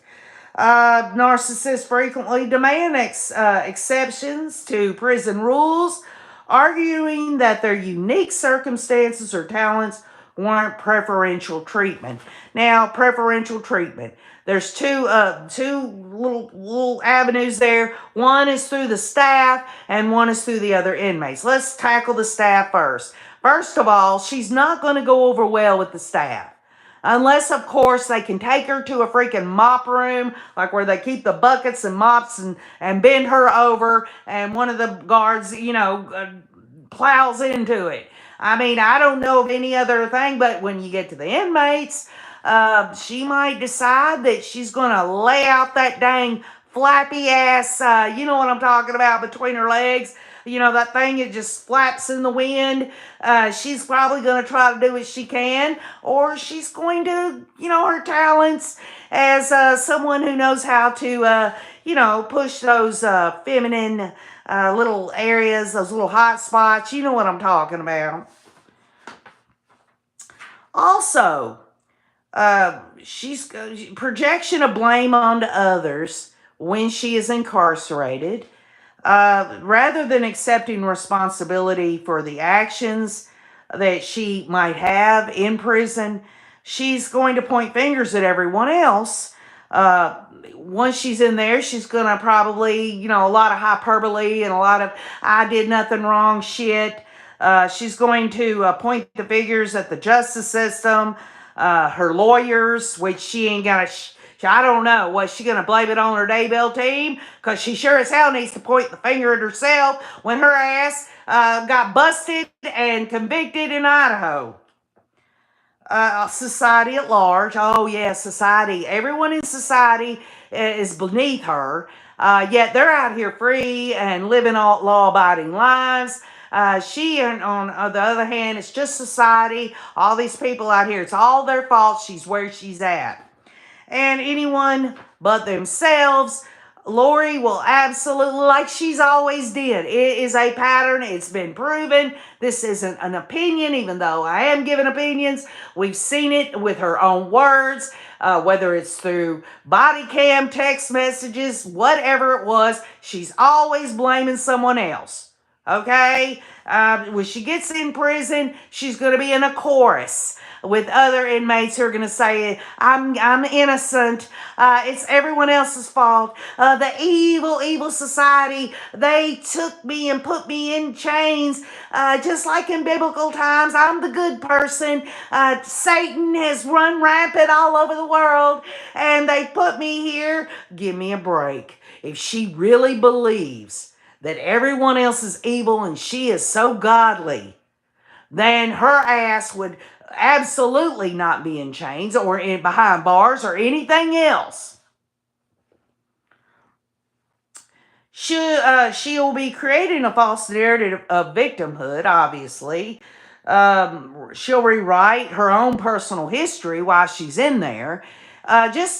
Narcissists frequently demand exceptions to prison rules, arguing that their unique circumstances or talents warrant preferential treatment. Now, preferential treatment. There's two little avenues there. One is through the staff, and one is through the other inmates. Let's tackle the staff first. First of all, she's not going to go over well with the staff. Unless, of course, they can take her to a freaking mop room, like where they keep the buckets and mops, and bend her over, and one of the guards, plows into it. I mean, I don't know of any other thing, but when you get to the inmates, she might decide that she's going to lay out that dang flappy ass, you know what I'm talking about, between her legs. You know, that thing that just flaps in the wind. She's probably going to try to do what she can, or she's going to, her talents as someone who knows how to, push those feminine little areas, those little hot spots. You know what I'm talking about. Also, she's projection of blame onto others when she is incarcerated. Rather than accepting responsibility for the actions that she might have in prison, she's going to point fingers at everyone else. Once she's in there, she's going to probably, a lot of hyperbole and a lot of I did nothing wrong shit. She's going to point the fingers at the justice system, her lawyers, which she ain't going to... I don't know. Was she going to blame it on her Daybell team? Because she sure as hell needs to point the finger at herself when her ass got busted and convicted in Idaho. Society at large. Oh, yeah, society. Everyone in society is beneath her. Yet they're out here free and living all law-abiding lives. She, on the other hand, it's just society. All these people out here, it's all their fault. She's where she's at. And anyone but themselves, Lori will absolutely, like she's always did. It is a pattern. It's been proven. This isn't an opinion, even though I am giving opinions. We've seen it with her own words, whether it's through body cam, text messages, whatever it was. She's always blaming someone else. Okay? When she gets in prison, she's going to be in a chorus with other inmates who are going to say, I'm innocent. It's everyone else's fault. The evil society, they took me and put me in chains. Just like in biblical times, I'm the good person. Satan has run rampant all over the world, and they put me here. Give me a break. If she really believes that everyone else is evil and she is so godly, then her ass would absolutely not be in chains or behind bars or anything else. She'll be creating a false narrative of victimhood, obviously. She'll rewrite her own personal history while she's in there.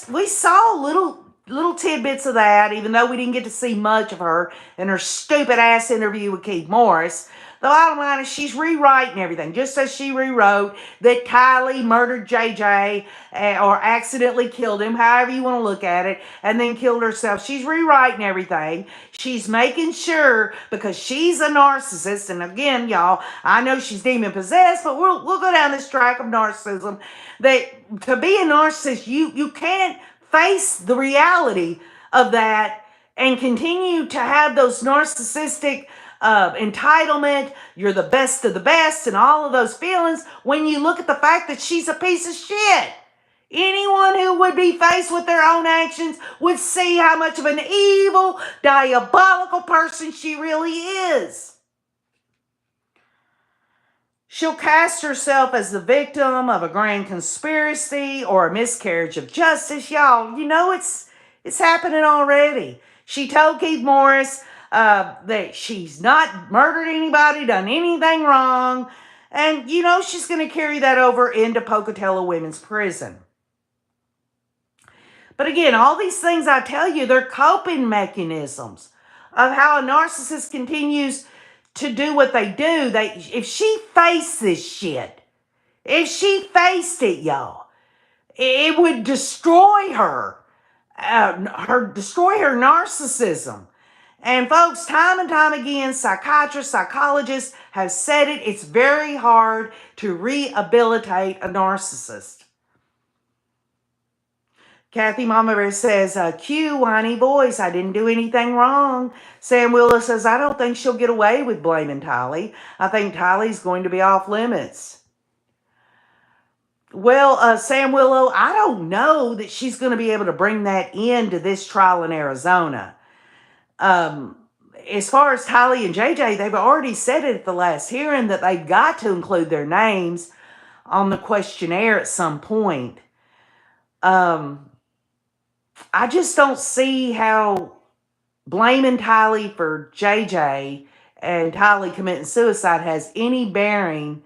We saw little tidbits of that, even though we didn't get to see much of her in her stupid ass interview with Keith Morris. The bottom line is she's rewriting everything, just as she rewrote that Kylie murdered JJ or accidentally killed him, however you want to look at it, and then killed herself. She's rewriting everything. She's making sure, because she's a narcissist, and again, y'all, I know she's demon possessed, but we'll go down this track of narcissism, that to be a narcissist, you can't face the reality of that and continue to have those narcissistic entitlement, you're the best of the best, and all of those feelings when you look at the fact that she's a piece of shit. Anyone who would be faced with their own actions would see how much of an evil, diabolical person she really is. She'll cast herself as the victim of a grand conspiracy or a miscarriage of justice. Y'all, you know it's happening already. She told Keith Morris that she's not murdered anybody, done anything wrong, and you know she's going to carry that over into Pocatello Women's Prison. But again, all these things I tell you, they're coping mechanisms of how a narcissist continues to do what they do. If she faced this shit, if she faced it, y'all, it would destroy her, destroy her narcissism. And folks, time and time again, psychiatrists, psychologists have said it. It's very hard to rehabilitate a narcissist. Kathy Mama Bear says, Q, whiny voice, I didn't do anything wrong. Sam Willow says, I don't think she'll get away with blaming Tylee. I think Tylee's going to be off limits. Well, Sam Willow, I don't know that she's going to be able to bring that into this trial in Arizona. As far as Tylee and JJ, they've already said it at the last hearing that they've got to include their names on the questionnaire at some point. I just don't see how blaming Tylee for JJ and Tylee committing suicide has any bearing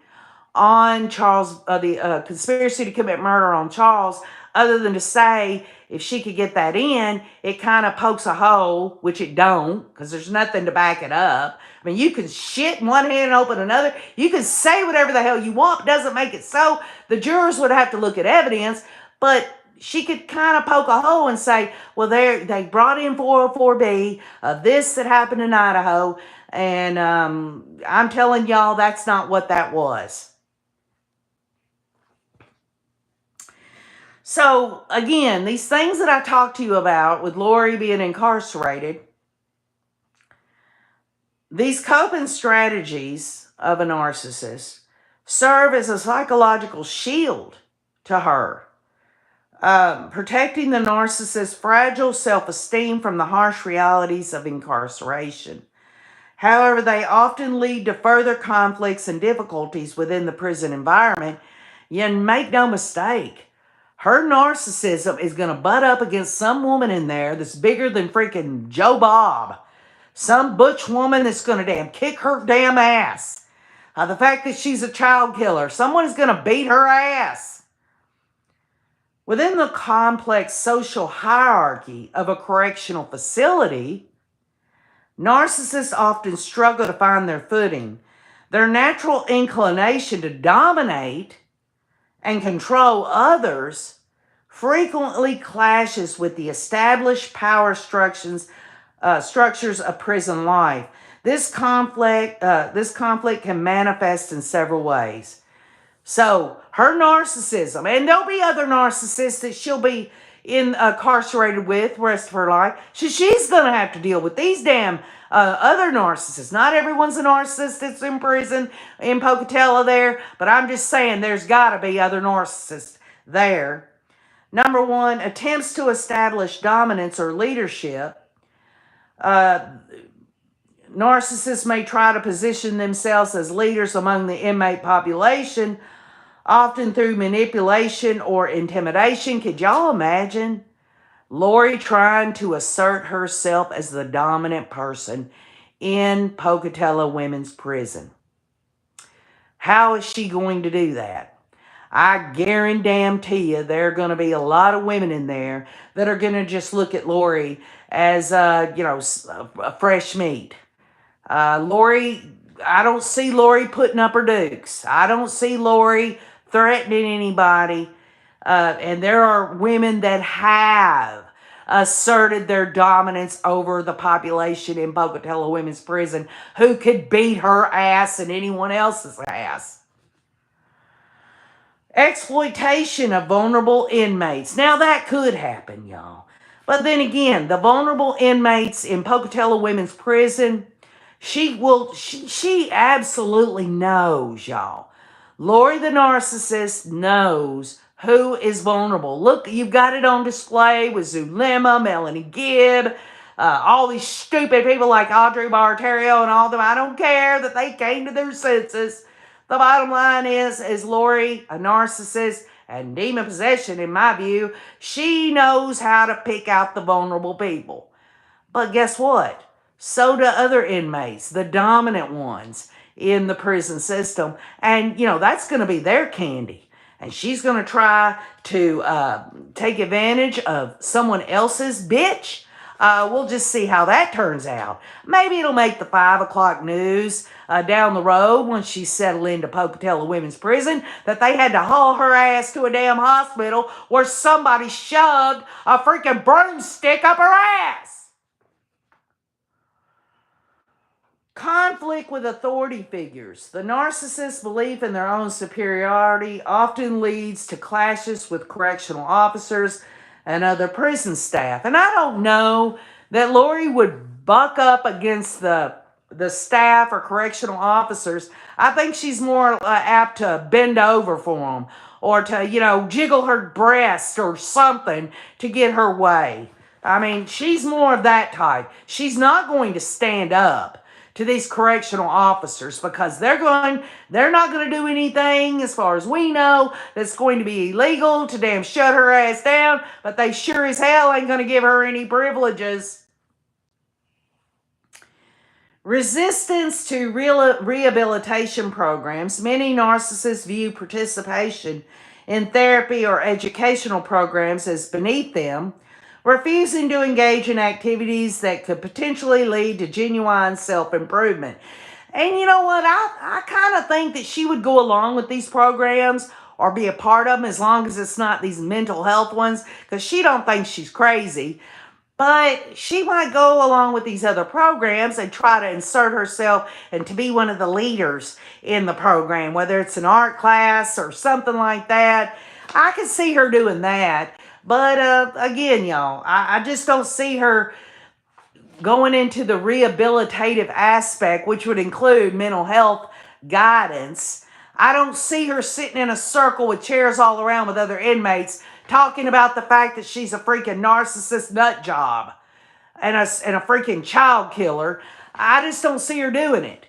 on Charles, the conspiracy to commit murder on Charles, other than to say if she could get that in, it kind of pokes a hole, which it don't, because there's nothing to back it up. I mean, you can shit in one hand and open another. You can say whatever the hell you want, doesn't make it so. The jurors would have to look at evidence, but she could kind of poke a hole and say, well, they brought in 404B of this that happened in Idaho, and I'm telling y'all that's not what that was. So, again, these things that I talked to you about with Lori being incarcerated, these coping strategies of a narcissist serve as a psychological shield to her, protecting the narcissist's fragile self-esteem from the harsh realities of incarceration. However, they often lead to further conflicts and difficulties within the prison environment. You make no mistake, her narcissism is going to butt up against some woman in there that's bigger than freaking Joe Bob. Some butch woman that's going to damn kick her damn ass. The fact that she's a child killer. Someone is going to beat her ass. Within the complex social hierarchy of a correctional facility, narcissists often struggle to find their footing. Their natural inclination to dominate and control others frequently clashes with the established power structures of prison life. This conflict can manifest in several ways. So her narcissism, and there'll be other narcissists that she'll be incarcerated with the rest of her life. She's going to have to deal with these damn other narcissists. Not everyone's a narcissist that's in prison in Pocatello there, but I'm just saying there's got to be other narcissists there. Number one, attempts to establish dominance or leadership. Narcissists may try to position themselves as leaders among the inmate population, often through manipulation or intimidation. Could y'all imagine Lori trying to assert herself as the dominant person in Pocatello Women's Prison. How is she going to do that? I guarantee you there are going to be a lot of women in there that are going to just look at Lori as, a fresh meat. Lori, I don't see Lori putting up her dukes. I don't see Lori threatening anybody. And there are women that have asserted their dominance over the population in Pocatello Women's Prison who could beat her ass and anyone else's ass. Exploitation of vulnerable inmates. Now that could happen, y'all. But then again, the vulnerable inmates in Pocatello Women's Prison, she absolutely knows, y'all. Lori the narcissist knows who is vulnerable. Look, you've got it on display with Zulema, Melanie Gibb, all these stupid people like Audrey Bartario and all them. I don't care that they came to their senses. The bottom line is Lori a narcissist and demon possession, in my view? She knows how to pick out the vulnerable people. But guess what? So do other inmates, the dominant ones in the prison system. And, that's going to be their candy. And she's going to try to take advantage of someone else's bitch. We'll just see how that turns out. Maybe it'll make the 5 o'clock news down the road when she's settled into Pocatello Women's Prison that they had to haul her ass to a damn hospital where somebody shoved a freaking broomstick up her ass. Conflict with authority figures. The narcissist's belief in their own superiority often leads to clashes with correctional officers and other prison staff. And I don't know that Lori would buck up against the staff or correctional officers. I think she's more apt to bend over for them or to, jiggle her breast or something to get her way. I mean, she's more of that type. She's not going to stand up to these correctional officers because they're not going to do anything, as far as we know, that's going to be illegal to damn shut her ass down, but they sure as hell ain't going to give her any privileges. Resistance to rehabilitation programs. Many narcissists view participation in therapy or educational programs as beneath them, refusing to engage in activities that could potentially lead to genuine self-improvement. And you know what? I kind of think that she would go along with these programs or be a part of them as long as it's not these mental health ones, because she don't think she's crazy. But she might go along with these other programs and try to insert herself and to be one of the leaders in the program, whether it's an art class or something like that. I can see her doing that. But again, y'all, I just don't see her going into the rehabilitative aspect, which would include mental health guidance. I don't see her sitting in a circle with chairs all around with other inmates talking about the fact that she's a freaking narcissist nut job and a freaking child killer. I just don't see her doing it.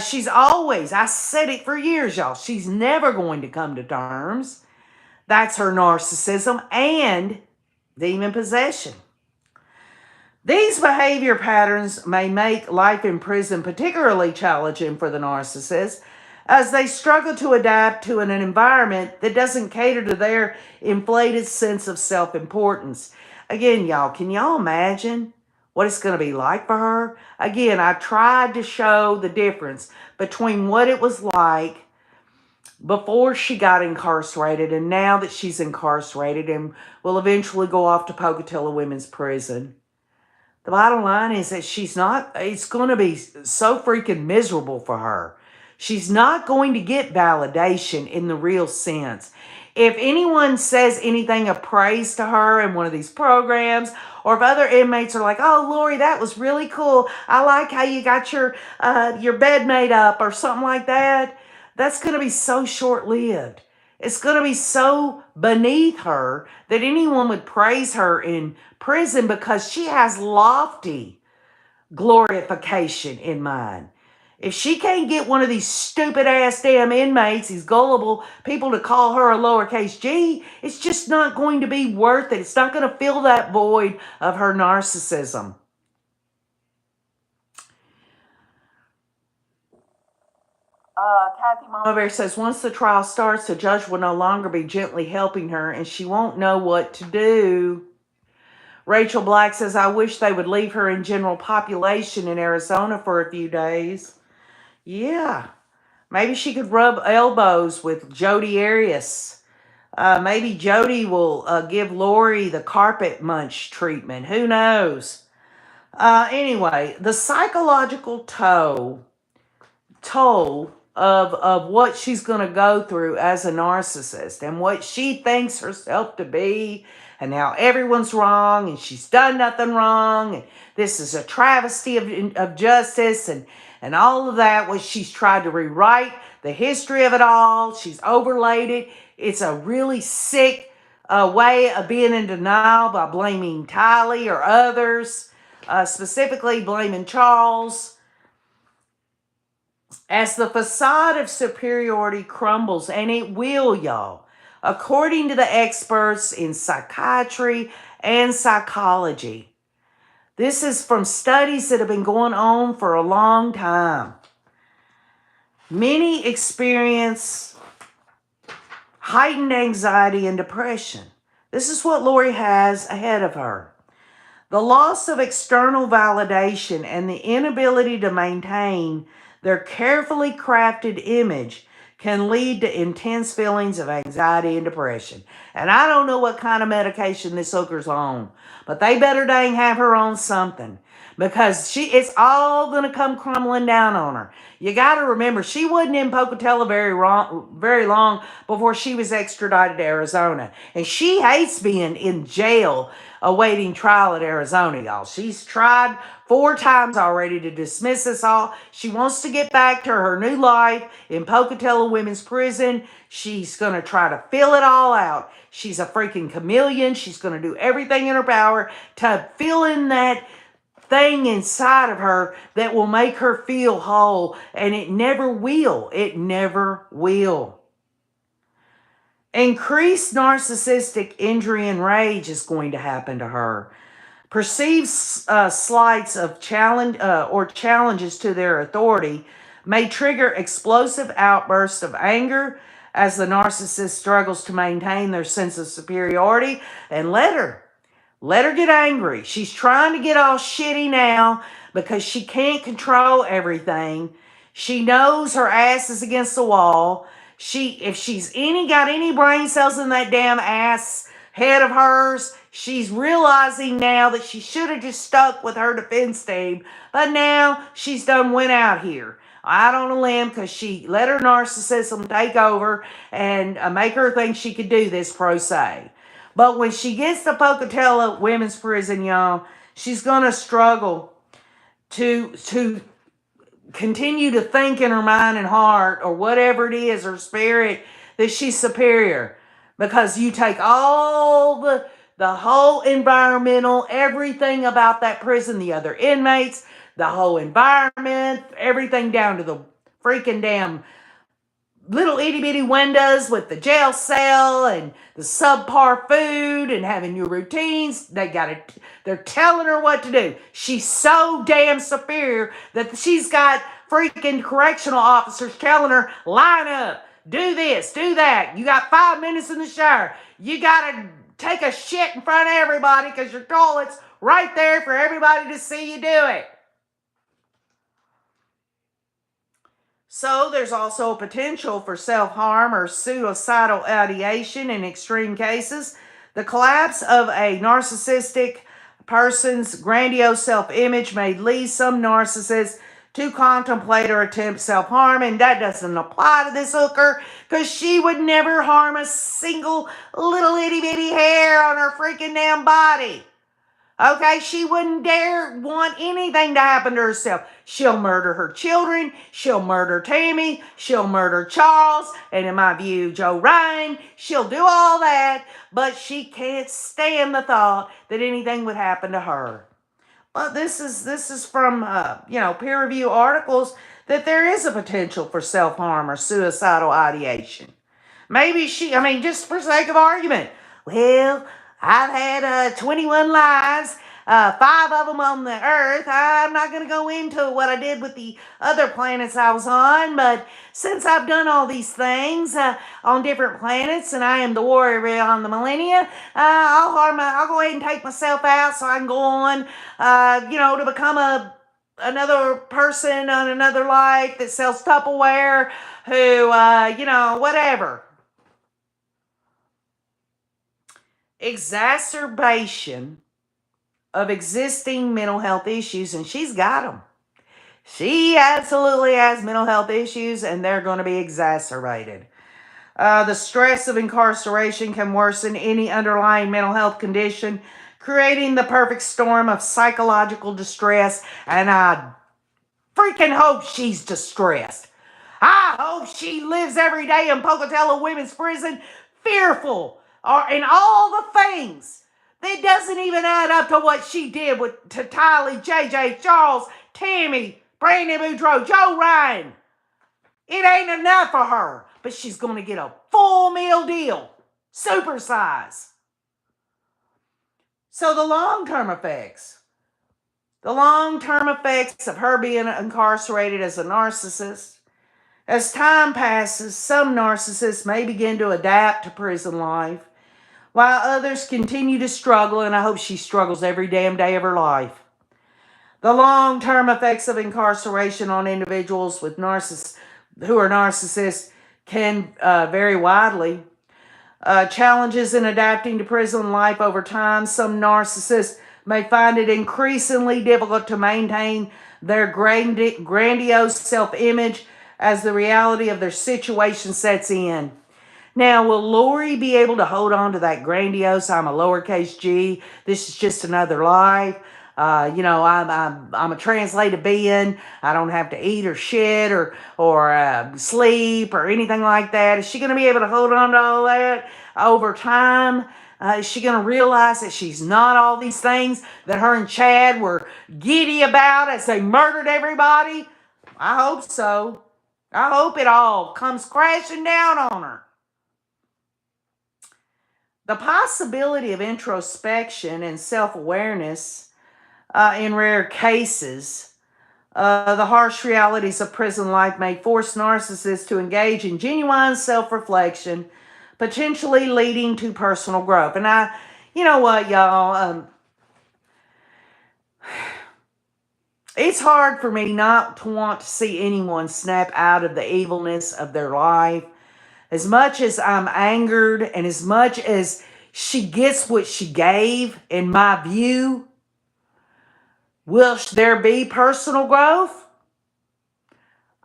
She's always, I said it for years, y'all, she's never going to come to terms. That's her narcissism and demon possession. These behavior patterns may make life in prison particularly challenging for the narcissist as they struggle to adapt to an environment that doesn't cater to their inflated sense of self-importance. Again, y'all, can y'all imagine what it's going to be like for her? Again, I tried to show the difference between what it was like before she got incarcerated and now that she's incarcerated and will eventually go off to Pocatello Women's Prison. The bottom line is that it's going to be so freaking miserable for her. She's not going to get validation in the real sense. If anyone says anything of praise to her in one of these programs, or if other inmates are like, "Oh, Lori, that was really cool. I like how you got your bed made up," or something like that, that's going to be so short-lived. It's going to be so beneath her that anyone would praise her in prison because she has lofty glorification in mind. If she can't get one of these stupid ass damn inmates, these gullible people, to call her a lowercase g, it's just not going to be worth it. It's not going to fill that void of her narcissism. Kathy Mama Bear says, once the trial starts, the judge will no longer be gently helping her and she won't know what to do. Rachel Black says, I wish they would leave her in general population in Arizona for a few days. Yeah. Maybe she could rub elbows with Jody Arias. Maybe Jody will give Lori the carpet munch treatment. Who knows? Anyway, the psychological toll of what she's going to go through as a narcissist and what she thinks herself to be, and now everyone's wrong and she's done nothing wrong, and this is a travesty of justice, and all of that, what she's tried to rewrite the history of it all. She's overlaid it. It's a really sick way of being in denial by blaming Tylee or others, specifically blaming Charles. As the facade of superiority crumbles, and it will, y'all, according to the experts in psychiatry and psychology. This is from studies that have been going on for a long time. Many experience heightened anxiety and depression. This is what Lori has ahead of her. The loss of external validation and the inability to maintain their carefully crafted image can lead to intense feelings of anxiety and depression. And I don't know what kind of medication this hooker's on, but they better dang have her on something, because it's all going to come crumbling down on her. You got to remember, she wasn't in Pocatello very long before she was extradited to Arizona. And she hates being in jail awaiting trial at Arizona, y'all. She's tried 4 times already to dismiss us all. She wants to get back to her new life in Pocatello Women's Prison. She's going to try to fill it all out. She's a freaking chameleon. She's going to do everything in her power to fill in that thing inside of her that will make her feel whole. And it never will. It never will. Increased narcissistic injury and rage is going to happen to her. Perceived slights of challenge or challenges to their authority may trigger explosive outbursts of anger as the narcissist struggles to maintain their sense of superiority. And let her get angry. She's trying to get all shitty now because she can't control everything. She knows her ass is against the wall. If she's got any brain cells in that damn ass head of hers, she's realizing now that she should have just stuck with her defense team. But now she's done went out here out on a limb because she let her narcissism take over and make her think she could do this pro se. But when she gets to Pocatello Women's Prison, y'all, she's going to struggle to continue to think in her mind and heart, or whatever it is, her spirit, that she's superior. Because you take all the whole environmental, everything about that prison, the other inmates, the whole environment, everything down to the freaking damn little itty bitty windows with the jail cell and the subpar food and having your routines. They're telling her what to do. She's so damn superior that she's got freaking correctional officers telling her, line up, do this, do that. You got 5 minutes in the shower. You got to take a shit in front of everybody because your toilet's right there for everybody to see you do it. So there's also a potential for self-harm or suicidal ideation in extreme cases. The collapse of a narcissistic person's grandiose self-image may lead some narcissists to contemplate or attempt self-harm, and that doesn't apply to this hooker because she would never harm a single little itty-bitty hair on her freaking damn body. Okay, she wouldn't dare want anything to happen to herself. She'll murder her children. She'll murder Tammy. She'll murder Charles. And in my view, Joe Ryan. She'll do all that, but she can't stand the thought that anything would happen to her. Well, this is from peer review articles that there is a potential for self harm or suicidal ideation. Maybe I mean, just for sake of argument. Well, I've had 21 lives, five of them on the Earth. I'm not going to go into what I did with the other planets I was on, but since I've done all these things on different planets and I am the warrior beyond the millennia, I'll go ahead and take myself out so I can go on, to become another person on another life that sells Tupperware who, whatever. Exacerbation of existing mental health issues, and she's got them. She absolutely has mental health issues, and they're going to be exacerbated. The stress of incarceration can worsen any underlying mental health condition, creating the perfect storm of psychological distress, and I freaking hope she's distressed. I hope she lives every day in Pocatello Women's Prison fearful in all the things that doesn't even add up to what she did to Tylee, JJ, Charles, Tammy, Brandon Boudreaux, Joe Ryan. It ain't enough for her, but she's going to get a full meal deal, supersize. So the long-term effects of her being incarcerated as a narcissist. As time passes, some narcissists may begin to adapt to prison life, while others continue to struggle, and I hope she struggles every damn day of her life. The long-term effects of incarceration on individuals who are narcissists can vary widely. Challenges in adapting to prison life over time. Some narcissists may find it increasingly difficult to maintain their grandiose self-image as the reality of their situation sets in. Now, will Lori be able to hold on to that grandiose, I'm a lowercase g, this is just another life, I'm a translated being, I don't have to eat or shit or sleep or anything like that? Is she going to be able to hold on to all that over time? Is she going to realize that she's not all these things that her and Chad were giddy about as they murdered everybody? I hope so. I hope it all comes crashing down on her. The possibility of introspection and self-awareness in rare cases, the harsh realities of prison life may force narcissists to engage in genuine self-reflection, potentially leading to personal growth. And you know what, y'all? It's hard for me not to want to see anyone snap out of the evilness of their life. As much as I'm angered and as much as she gets what she gave, in my view, will there be personal growth?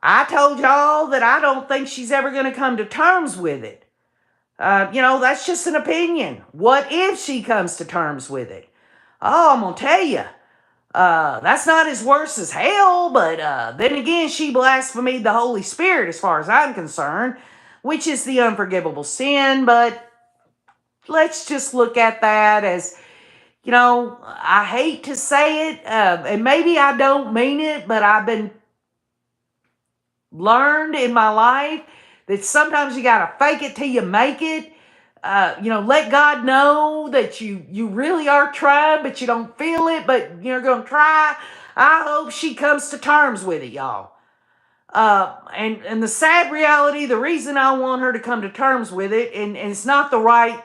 I told y'all that I don't think she's ever going to come to terms with it. That's just an opinion. What if she comes to terms with it? Oh, I'm going to tell you. That's not as worse as hell, but then again, she blasphemed the Holy Spirit as far as I'm concerned, which is the unforgivable sin. But let's just look at that as, I hate to say it, and maybe I don't mean it, but I've been learned in my life that sometimes you got to fake it till you make it. Let God know that you really are trying, but you don't feel it, but you're going to try. I hope she comes to terms with it, y'all. And the sad reality, the reason I want her to come to terms with it, and it's not the right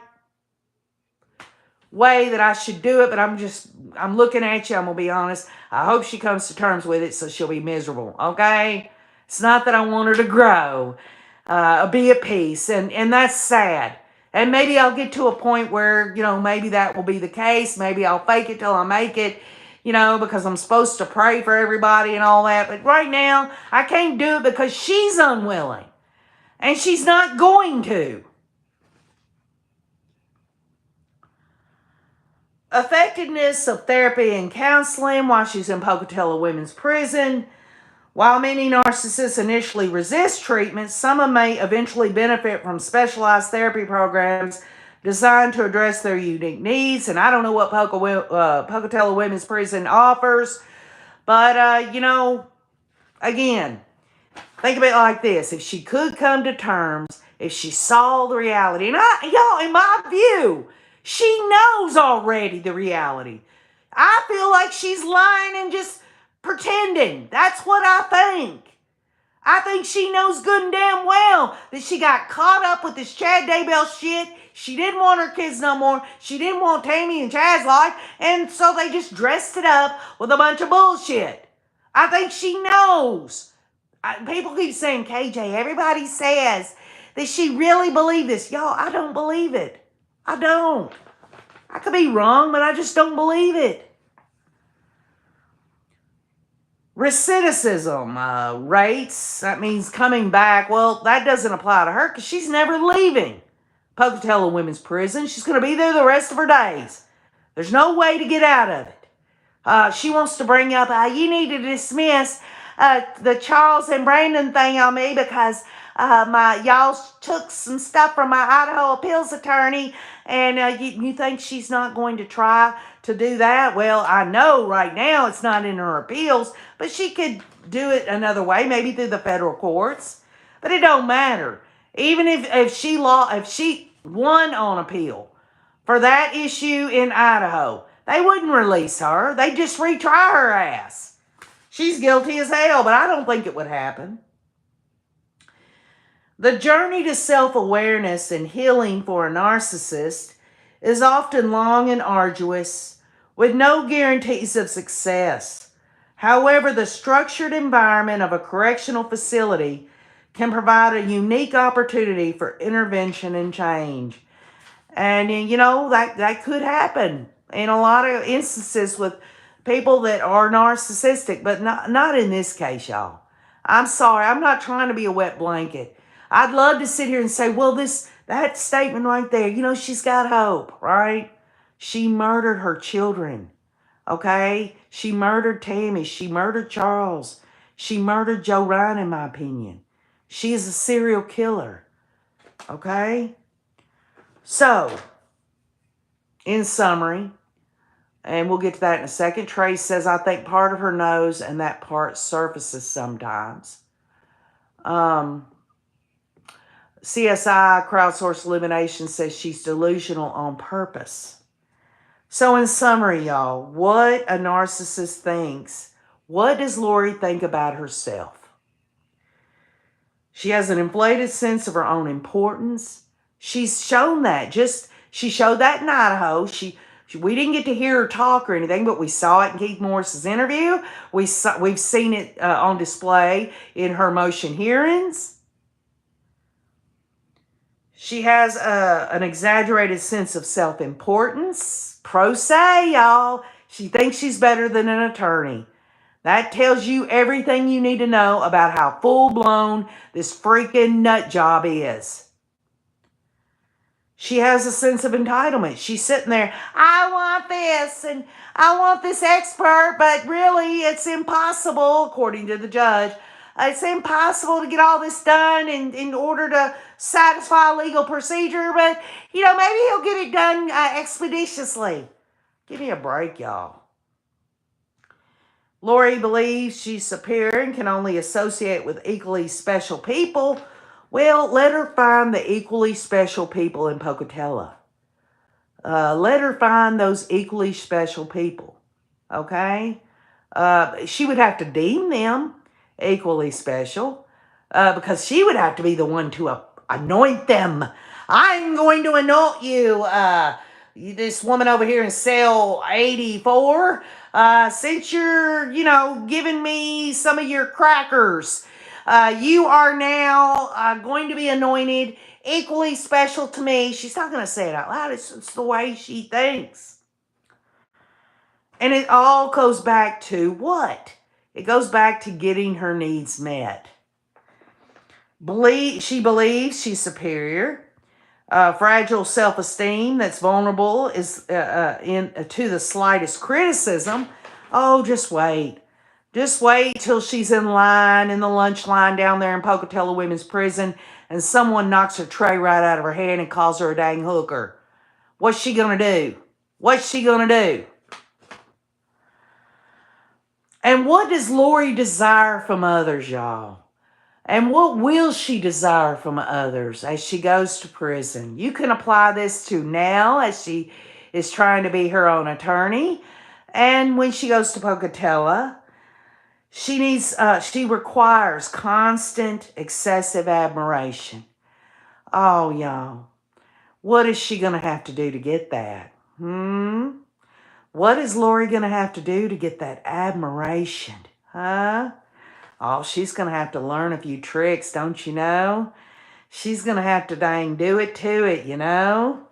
way that I should do it, but I'm looking at you, I'm going to be honest. I hope she comes to terms with it so she'll be miserable, okay? It's not that I want her to grow, be at peace, and that's sad. And maybe I'll get to a point where, maybe that will be the case. Maybe I'll fake it till I make it, because I'm supposed to pray for everybody and all that. But right now, I can't do it because she's unwilling. And she's not going to. Effectiveness of therapy and counseling while she's in Pocatello Women's Prison. While many narcissists initially resist treatment, some may eventually benefit from specialized therapy programs designed to address their unique needs. And I don't know what Pocatello Women's Prison offers, but, again, think of it like this. If she could come to terms, if she saw the reality, and y'all, in my view, she knows already the reality. I feel like she's lying and just pretending. That's what I think. I think she knows good and damn well that she got caught up with this Chad Daybell shit. She didn't want her kids no more. She didn't want Tammy and Chad's life. And so they just dressed it up with a bunch of bullshit. I think she knows. People keep saying, KJ, everybody says that she really believed this. Y'all, I don't believe it. I don't. I could be wrong, but I just don't believe it. Recidivism rates, that means coming back. Well, that doesn't apply to her because she's never leaving Pocatello Women's Prison. She's going to be there the rest of her days. There's no way to get out of it. She wants to bring up, you need to dismiss the Charles and Brandon thing on me because y'all took some stuff from my Idaho appeals attorney, and you think she's not going to try to do that? Well, I know right now it's not in her appeals, but she could do it another way, maybe through the federal courts. But it don't matter. Even if she won on appeal for that issue in Idaho, they wouldn't release her. They'd just retry her ass. She's guilty as hell, but I don't think it would happen. The journey to self-awareness and healing for a narcissist is often long and arduous, with no guarantees of success. However, the structured environment of a correctional facility can provide a unique opportunity for intervention and change. And, that could happen in a lot of instances with people that are narcissistic, but not in this case, y'all. I'm sorry. I'm not trying to be a wet blanket. I'd love to sit here and say, well, that statement right there, she's got hope, right? She murdered her children, okay? She murdered Tammy. She murdered Charles. She murdered Joe Ryan, in my opinion. She is a serial killer, okay? So, in summary, and we'll get to that in a second, Trace says, I think part of her knows and that part surfaces sometimes. CSI, Crowdsource Elimination, says she's delusional on purpose. So in summary, y'all, what a narcissist thinks. What does Lori think about herself? She has an inflated sense of her own importance. She's shown that. She showed that in Idaho. We didn't get to hear her talk or anything, but we saw it in Keith Morris's interview. We've seen it on display in her motion hearings. She has an exaggerated sense of self-importance. Pro se, y'all. She thinks she's better than an attorney. That tells you everything you need to know about how full-blown this freaking nut job is. She has a sense of entitlement. She's sitting there, I want this, and I want this expert, but really it's impossible, according to the judge. It's impossible to get all this done in order to satisfy a legal procedure, but, maybe he'll get it done expeditiously. Give me a break, y'all. Lori believes she's superior and can only associate with equally special people. Well, let her find the equally special people in Pocatello. Let her find those equally special people, okay? She would have to deem them equally special because she would have to be the one to anoint them. I'm going to anoint you, this woman over here in cell 84, since you're, giving me some of your crackers. You are now going to be anointed equally special to me. She's not going to say it out loud. It's the way she thinks. And it all goes back to what? It goes back to getting her needs met. She believes she's superior. Fragile self-esteem that's vulnerable is to the slightest criticism. Oh, just wait. Just wait till she's in line, in the lunch line down there in Pocatello Women's Prison, and someone knocks her tray right out of her hand and calls her a dang hooker. What's she going to do? What's she going to do? And what does Lori desire from others, y'all? And what will she desire from others as she goes to prison? You can apply this to now as she is trying to be her own attorney. And when she goes to Pocatello, she requires constant, excessive admiration. Oh, y'all. What is she going to have to do to get that? What is Lori going to have to do to get that admiration? Huh? Oh, she's going to have to learn a few tricks, don't you know? She's going to have to dang do it to it, you know?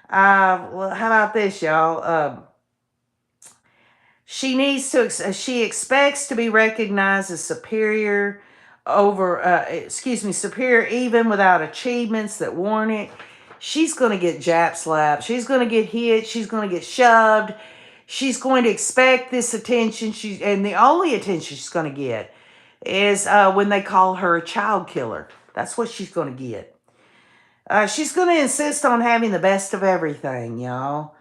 Well, how about this, y'all? She expects to be recognized as superior superior even without achievements that warrant it. She's going to get jap slapped. She's going to get hit. She's going to get shoved. She's going to expect this attention. And the only attention she's going to get is when they call her a child killer. That's what she's going to get. She's going to insist on having the best of everything, y'all.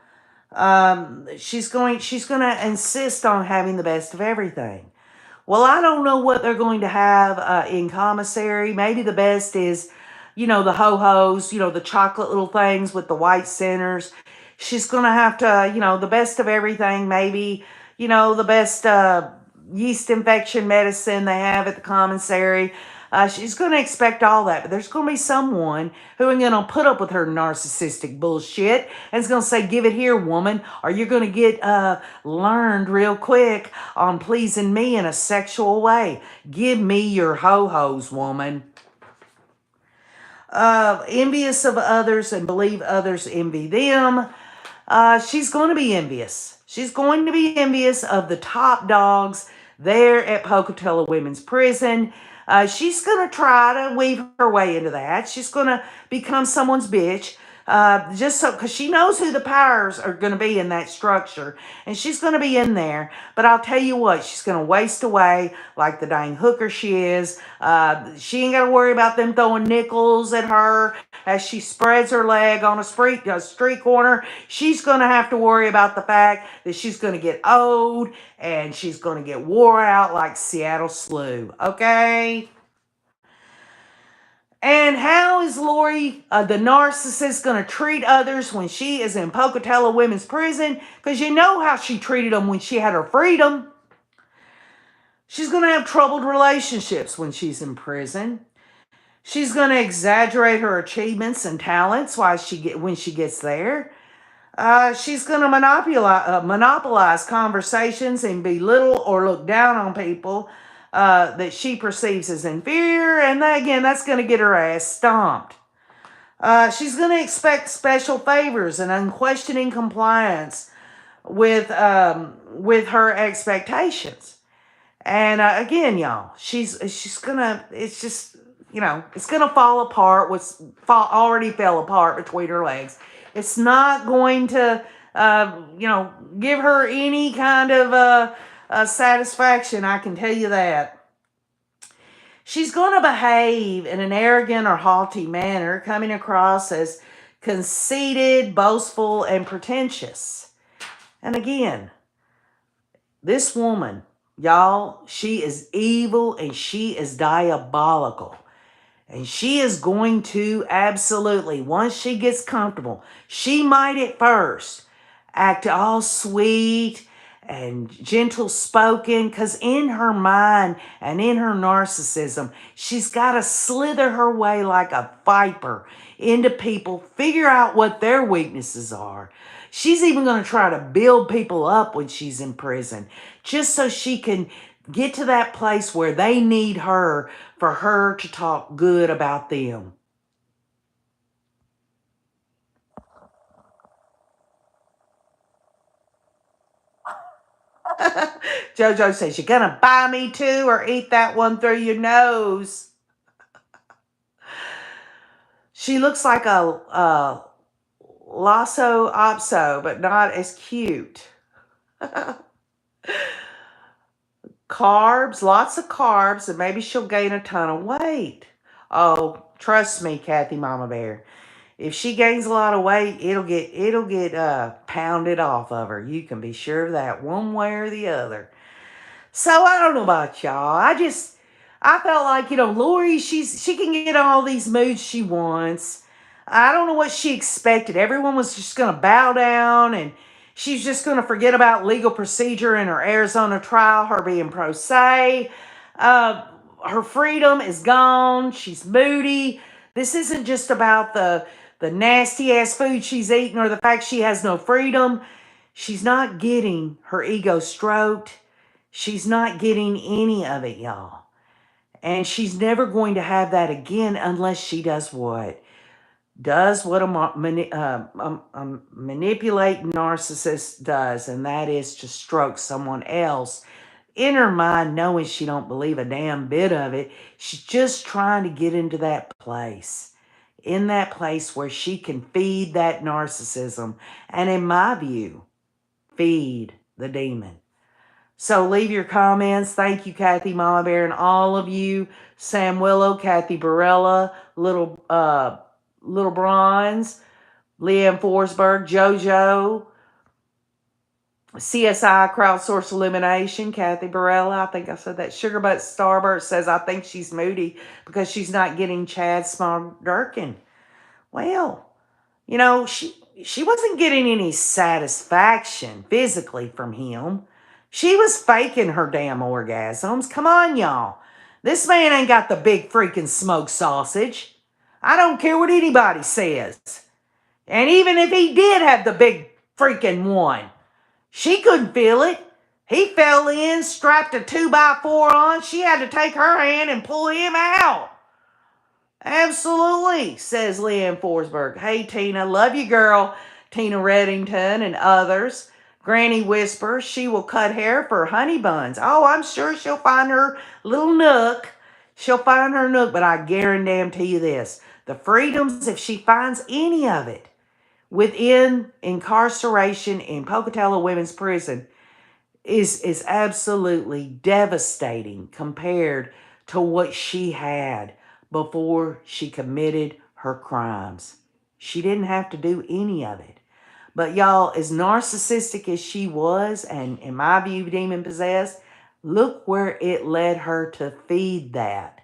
She's going to insist on having the best of everything. Well, I don't know what they're going to have in commissary. Maybe the best is, the ho-hos, the chocolate little things with the white centers. She's going to have to, the best of everything. Maybe, the best yeast infection medicine they have at the commissary. She's going to expect all that, but there's going to be someone who ain't going to put up with her narcissistic bullshit and is going to say, give it here, woman, or you're going to get learned real quick on pleasing me in a sexual way. Give me your ho-hos, woman. Envious of others and believe others envy them. She's going to be envious. She's going to be envious of the top dogs there at Pocatello Women's Prison. She's going to try to weave her way into that. She's going to become someone's bitch. Because she knows who the powers are going to be in that structure. And she's going to be in there. But I'll tell you what, she's going to waste away like the dang hooker she is. She ain't got to worry about them throwing nickels at her as she spreads her leg on a street corner. She's going to have to worry about the fact that she's going to get old and she's going to get wore out like Seattle Slew. Okay? And how is Lori, the narcissist, going to treat others when she is in Pocatello Women's Prison? Because you know how she treated them when she had her freedom. She's going to have troubled relationships when she's in prison. She's going to exaggerate her achievements and talents when she gets there. She's going to monopolize conversations and belittle or look down on people that she perceives as inferior, and that's going to get her ass stomped. She's going to expect special favors and unquestioning compliance with her expectations. And again, y'all, she's gonna. It's just it's gonna fall apart. Already fell apart between her legs. It's not going to give her any kind of satisfaction, I can tell you that. She's going to behave in an arrogant or haughty manner, coming across as conceited, boastful, and pretentious. And again, this woman, y'all, she is evil and she is diabolical. And she is going to absolutely, once she gets comfortable, she might at first act all sweet and gentle spoken, because in her mind and in her narcissism, she's got to slither her way like a viper into people, figure out what their weaknesses are. She's even going to try to build people up when she's in prison, just so she can get to that place where they need her for her to talk good about them. JoJo says, you're going to buy me too or eat that one through your nose. She looks like a Lasso Opso, but not as cute. Carbs, lots of carbs, and maybe she'll gain a ton of weight. Oh, trust me, Kathy Mama Bear. If she gains a lot of weight, it'll get pounded off of her. You can be sure of that, one way or the other. So I don't know about y'all. I felt like, Lori, she can get all these moods she wants. I don't know what she expected. Everyone was just going to bow down, and she's just going to forget about legal procedure in her Arizona trial, her being pro se. Her freedom is gone. She's moody. This isn't just about the nasty ass food she's eating or the fact she has no freedom. She's not getting her ego stroked. She's not getting any of it, y'all. And she's never going to have that again unless she does what? Does what a manipulating narcissist does, and that is to stroke someone else in her mind, knowing she don't believe a damn bit of it. She's just trying to get into that place. In that place where she can feed that narcissism. And in my view, feed the demon. So leave your comments. Thank you, Kathy, Mama Bear, and all of you. Sam Willow, Kathy Barella, Little Bronze, Leanne Forsberg, JoJo, CSI Crowdsource Elimination, Kathy Barella. I think I said that. Sugarbutt Starburst says, I think she's moody because she's not getting Chad Small-Durkin. Well, she wasn't getting any satisfaction physically from him. She was faking her damn orgasms. Come on, y'all. This man ain't got the big freaking smoked sausage. I don't care what anybody says. And even if he did have the big freaking one, she couldn't feel it. He fell in, strapped a 2x4 on. She had to take her hand and pull him out. Absolutely, says Leanne Forsberg. Hey, Tina, love you, girl. Tina Reddington and others. Granny whispers she will cut hair for honey buns. Oh, I'm sure she'll find her little nook. She'll find her nook, but I guarantee you this. The freedoms, if she finds any of it within incarceration in Pocatello Women's Prison, is absolutely devastating compared to what she had before she committed her crimes. She didn't have to do any of it. But y'all, as narcissistic as she was, and in my view, demon-possessed, look where it led her to feed that.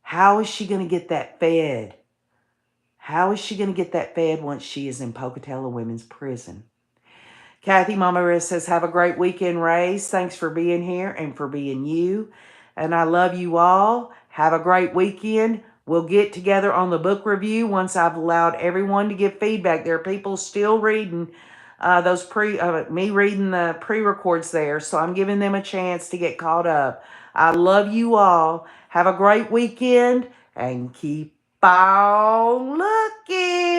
How is she going to get that fed? How is she going to get that fed once she is in Pocatello Women's Prison? Kathy Mama Riz says, have a great weekend, Rays. Thanks for being here and for being you. And I love you all. Have a great weekend. We'll get together on the book review once I've allowed everyone to give feedback. There are people still reading me reading the pre-records there. So I'm giving them a chance to get caught up. I love you all. Have a great weekend and keep on looking.